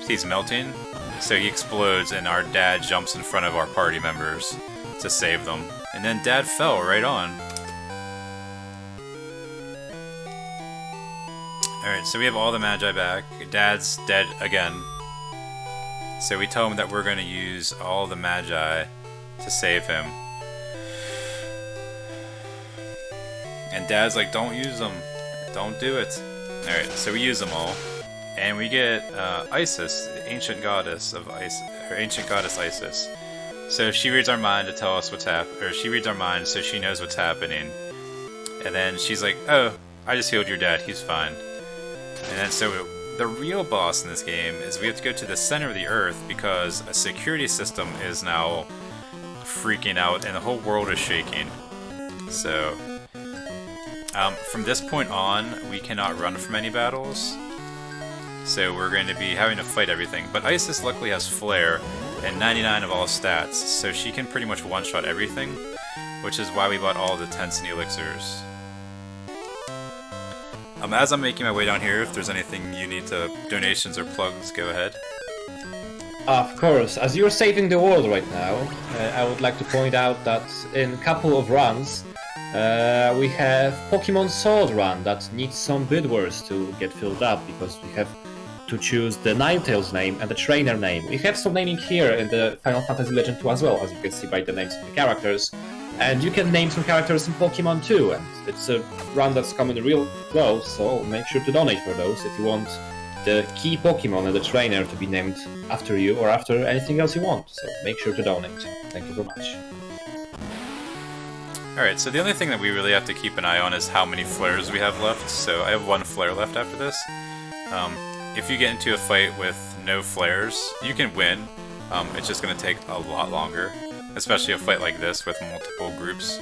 he's melting, so he explodes, and our dad jumps in front of our party members to save them. And then Dad fell right on. Alright, so we have all the Magi back. Dad's dead again. So we tell him that we're going to use all the Magi to save him. And Dad's like, don't use them. Don't do it. Alright, so we use them all. And we get Isis, the ancient goddess of Isis, or ancient goddess Isis. So she reads our mind to tell us what's or she reads our mind so she knows what's happening. And then she's like, oh, I just healed your dad, he's fine. And then so the real boss in this game is we have to go to the center of the earth because a security system is now freaking out and the whole world is shaking. So from this point on, we cannot run from any battles. So we're going to be having to fight everything. But Isis luckily has Flare and 99 of all stats, so she can pretty much one-shot everything, which is why we bought all the tents and elixirs. As I'm making my way down here, if there's anything you need to donations or plugs, go ahead. Of course, as you're saving the world right now, I would like to point out that in a couple of runs, we have Pokemon Sword Run that needs some bid words to get filled up because we have to choose the Ninetales name and the trainer name. We have some naming here in the Final Fantasy Legend 2 as well, as you can see by the names of the characters. And you can name some characters in Pokemon too, and it's a run that's coming real close, so make sure to donate for those if you want the key Pokemon and the trainer to be named after you or after anything else you want, so make sure to donate. Thank you very much. Alright, so the only thing that we really have to keep an eye on is how many flares we have left, so I have one flare left after this. If you get into a fight with no flares, you can win, it's just going to take a lot longer. Especially a fight like this with multiple groups.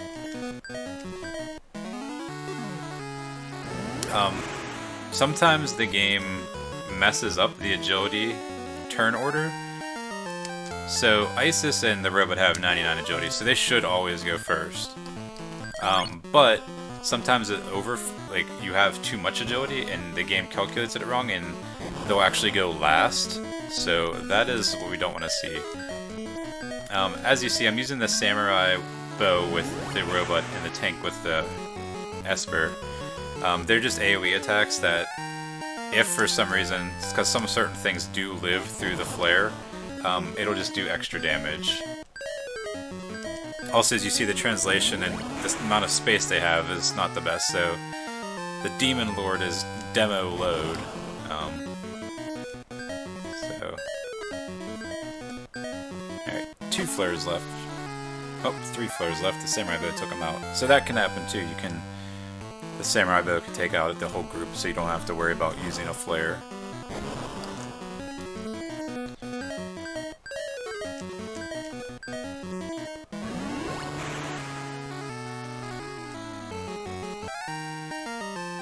Sometimes the game messes up the agility turn order. So Isis and the robot have 99 agility, so they should always go first. But sometimes you have too much agility and the game calculates it wrong and they'll actually go last. So that is what we don't want to see. As you see, I'm using the samurai bow with the robot and the tank with the Esper. They're just AoE attacks that, if for some reason, because some certain things do live through the flare, it'll just do extra damage. Also, as you see, the translation and the amount of space they have is not the best, so the Demon Lord is demo load. Two flares left. Oh, 3 flares left. The samurai bow took them out. So that can happen too. The samurai bow can take out the whole group, so you don't have to worry about using a flare.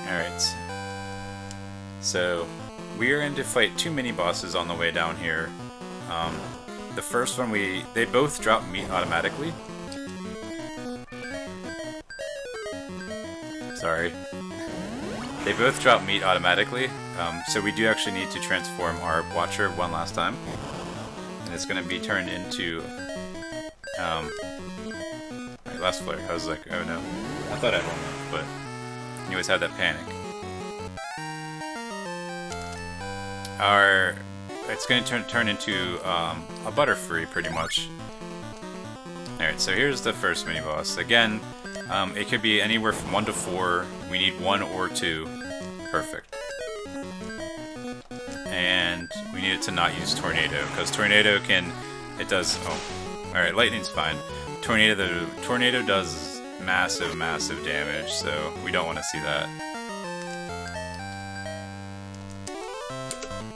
Alright. So, we are going to fight 2 mini-bosses on the way down here. The first one they both drop meat automatically. Sorry. They both drop meat automatically, so we do actually need to transform our Watcher one last time. And it's going to be turned into... last flare. I was like, oh no. I thought I had one left, but you always have that panic. it's going to turn into a Butterfree pretty much. Alright, so here's the first mini boss. Again, it could be anywhere from 1 to 4. We need 1 or 2. Perfect. And we need it to not use Tornado, because Tornado it does, alright, Lightning's fine. Tornado does massive, massive damage, so we don't want to see that.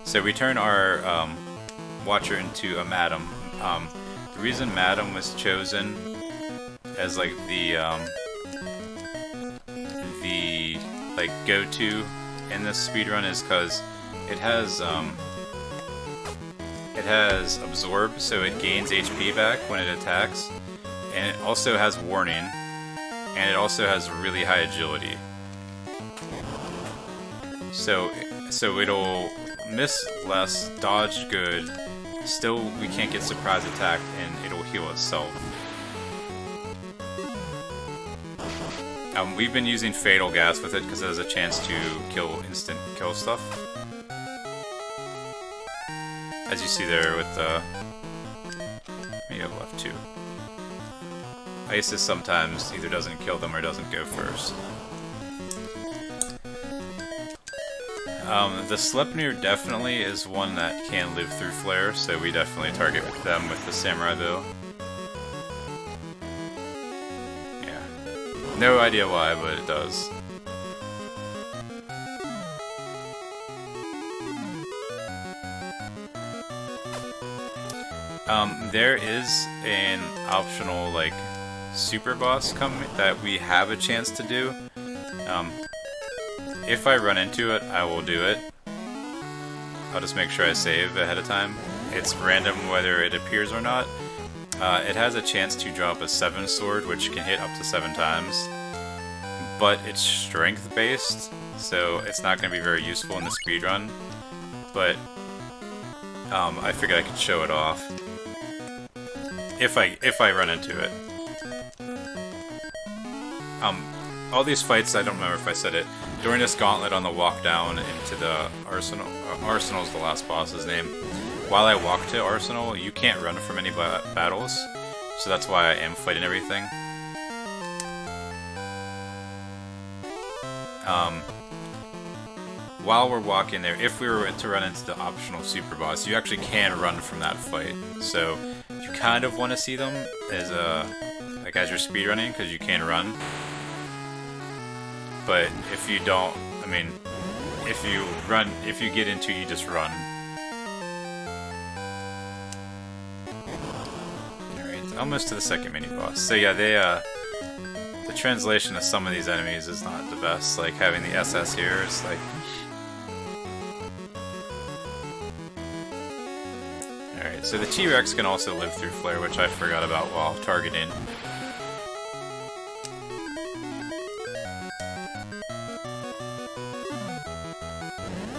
So we turn our Watcher into a Madam. The reason Madam was chosen as like the like go-to in this speedrun is because it has Absorb, so it gains HP back when it attacks, and it also has Warning, and it also has really high agility. So it'll miss less, dodge good, still we can't get surprise attacked, and it'll heal itself. We've been using Fatal Gas with it because it has a chance to instant kill stuff. As you see there with the... you have left 2. Isis sometimes either doesn't kill them or doesn't go first. The Sleipnir definitely is one that can live through Flare, so we definitely target them with the Samurai Bow. Yeah. No idea why, but it does. There is an optional, like, super boss coming that we have a chance to do. If I run into it, I will do it. I'll just make sure I save ahead of time. It's random whether it appears or not. It has a chance to drop a 7 sword, which can hit up to 7 times. But it's strength based, so it's not going to be very useful in the speedrun. But I figured I could show it off. If I run into it. All these fights, I don't remember if I said it, during this gauntlet on the walk down into the Arsenal, Arsenal's the last boss's name. While I walk to Arsenal, you can't run from any battles, so that's why I am fighting everything. While we're walking there, if we were to run into the optional super boss, you actually can run from that fight. So you kind of want to see them as as you're speedrunning, because you can run. But if you don't, I mean, if you get into it, you just run. Alright, almost to the second mini-boss. So yeah, the translation of some of these enemies is not the best. Like, having the SS here is like... Alright, so the T-Rex can also live through Flare, which I forgot about while targeting.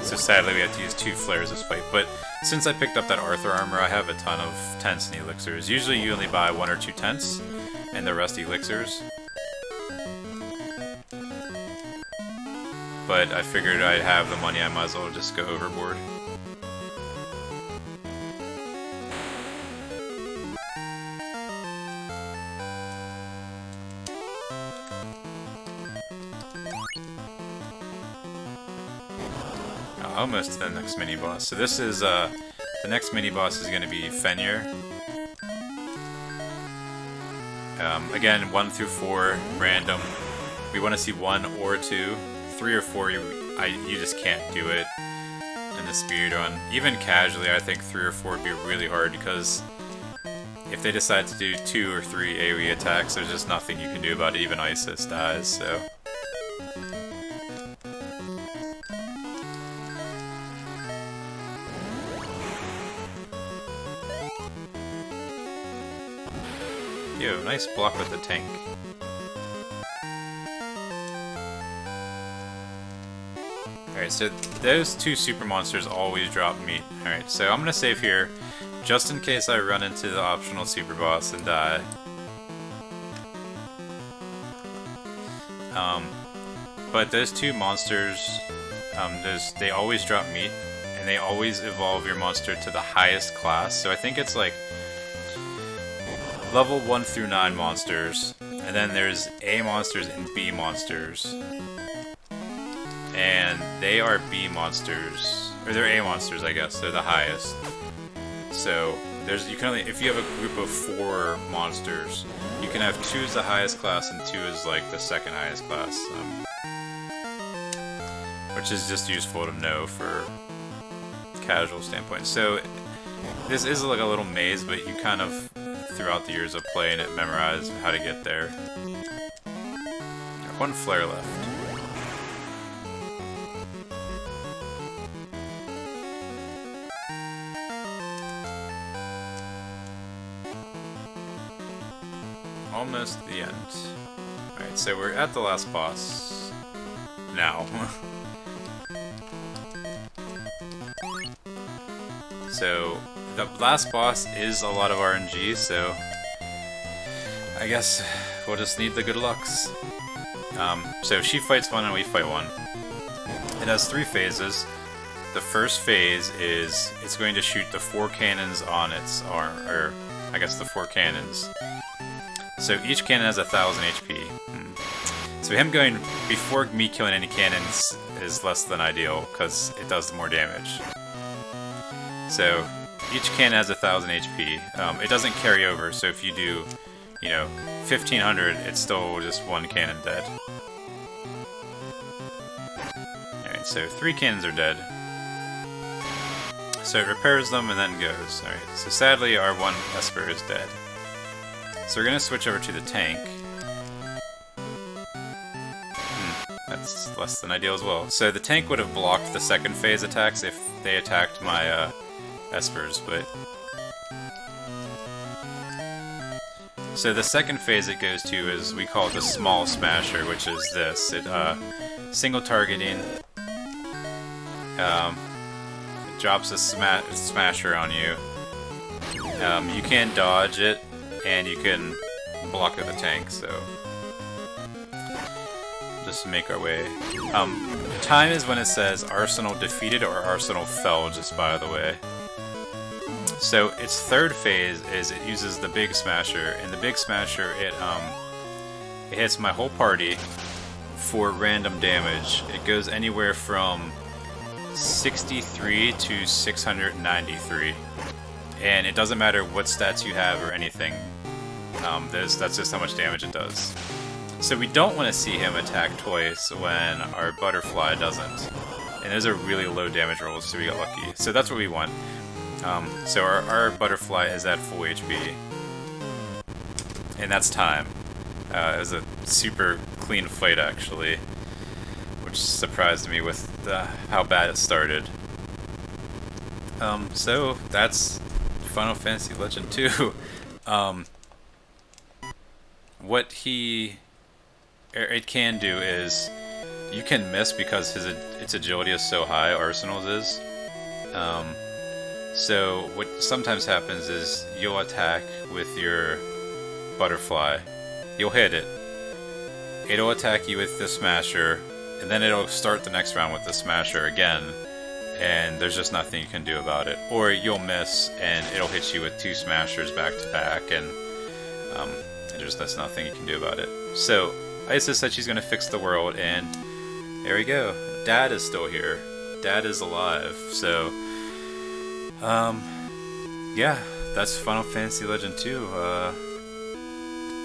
So sadly we have to use 2 flares this fight, but since I picked up that Arthur armor, I have a ton of tents and elixirs. Usually you only buy 1 or 2 tents, and the rest elixirs. But I figured I'd have the money, I might as well just go overboard. Almost to the next mini-boss. So this is, the next mini-boss is going to be Fenrir. Again, 1 through 4, random. We want to see 1 or 2. 3 or 4, you just can't do it in the speedrun. Even casually, I think 3 or 4 would be really hard, because if they decide to do 2 or 3 AoE attacks, there's just nothing you can do about it. Even Isis dies, so... Yo, nice block with the tank. Alright, so those 2 super monsters always drop meat. Alright, so I'm gonna save here, just in case I run into the optional super boss and die. But those 2 monsters, they always drop meat, and and they always evolve your monster to the highest class. So I think it's like level 1 through 9 monsters, and then there's A monsters and B monsters. And they are B monsters, or they're A monsters, I guess. They're the highest. So you can only, if you have a group of 4 monsters, you can have 2 as the highest class and 2 as like the second highest class, which is just useful to know for casual standpoint. So this is like a little maze, but you kind of, throughout the years of playing it, memorize how to get there. 1 flare left. Almost the end. Alright, so we're at the last boss now. So the last boss is a lot of RNG, so I guess we'll just need the good lucks. So she fights one and we fight one. It has 3 phases. The first phase is it's going to shoot the 4 cannons on its arm, or I guess the 4 cannons. So each cannon has 1,000 HP. So him going before me killing any cannons is less than ideal, because it does more damage. So each cannon has 1,000 HP. It doesn't carry over, so if you do, 1,500, it's still just 1 cannon dead. Alright, so 3 cannons are dead. So it repairs them and then goes. Alright, so sadly our 1 Esper is dead. So we're going to switch over to the tank. That's less than ideal as well. So the tank would have blocked the second phase attacks if they attacked my Espers, but... So the second phase it goes to is, we call it the small smasher, which is this. It, single targeting, it drops a smasher on you. You can dodge it, and you can block at the tank, so... Just to make our way. Time is when it says Arsenal defeated or Arsenal fell, just by the way. So its third phase is it uses the Big Smasher, and the Big Smasher, it hits my whole party for random damage. It goes anywhere from 63 to 693. And it doesn't matter what stats you have or anything. That's just how much damage it does. So we don't want to see him attack twice when our butterfly doesn't. And those are really low damage rolls, so we got lucky. So that's what we want. So our butterfly is at full HP. And that's time. It was a super clean fight, actually. Which surprised me with how bad it started. So that's Final Fantasy Legend 2. What it can do is, you can miss because its agility is so high, Arsenal's is. So what sometimes happens is you'll attack with your butterfly, you'll hit it, it'll attack you with the smasher, and then it'll start the next round with the smasher again, and there's just nothing you can do about it. Or you'll miss and it'll hit you with 2 smashers back to back, and there's nothing you can do about it. So Isa said she's gonna fix the world, and there we go. Dad is still here. Dad is alive. So, yeah, that's Final Fantasy Legend 2.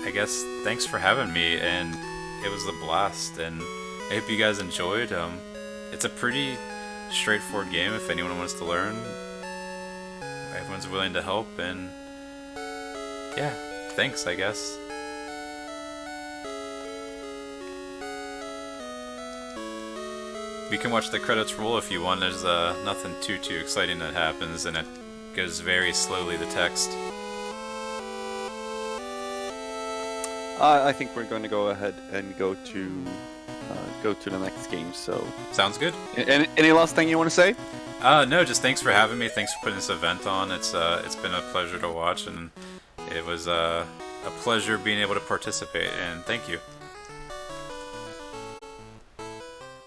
I guess thanks for having me, and it was a blast, and I hope you guys enjoyed. It's a pretty straightforward game if anyone wants to learn. Everyone's willing to help, and yeah, thanks, I guess. We can watch the credits roll if you want. There's nothing too exciting that happens, and it goes very slowly, the text. I think we're going to go ahead and go to the next game. So sounds good. Any last thing you want to say? No, just thanks for having me. Thanks for putting this event on. It's been a pleasure to watch, and it was a pleasure being able to participate. And thank you.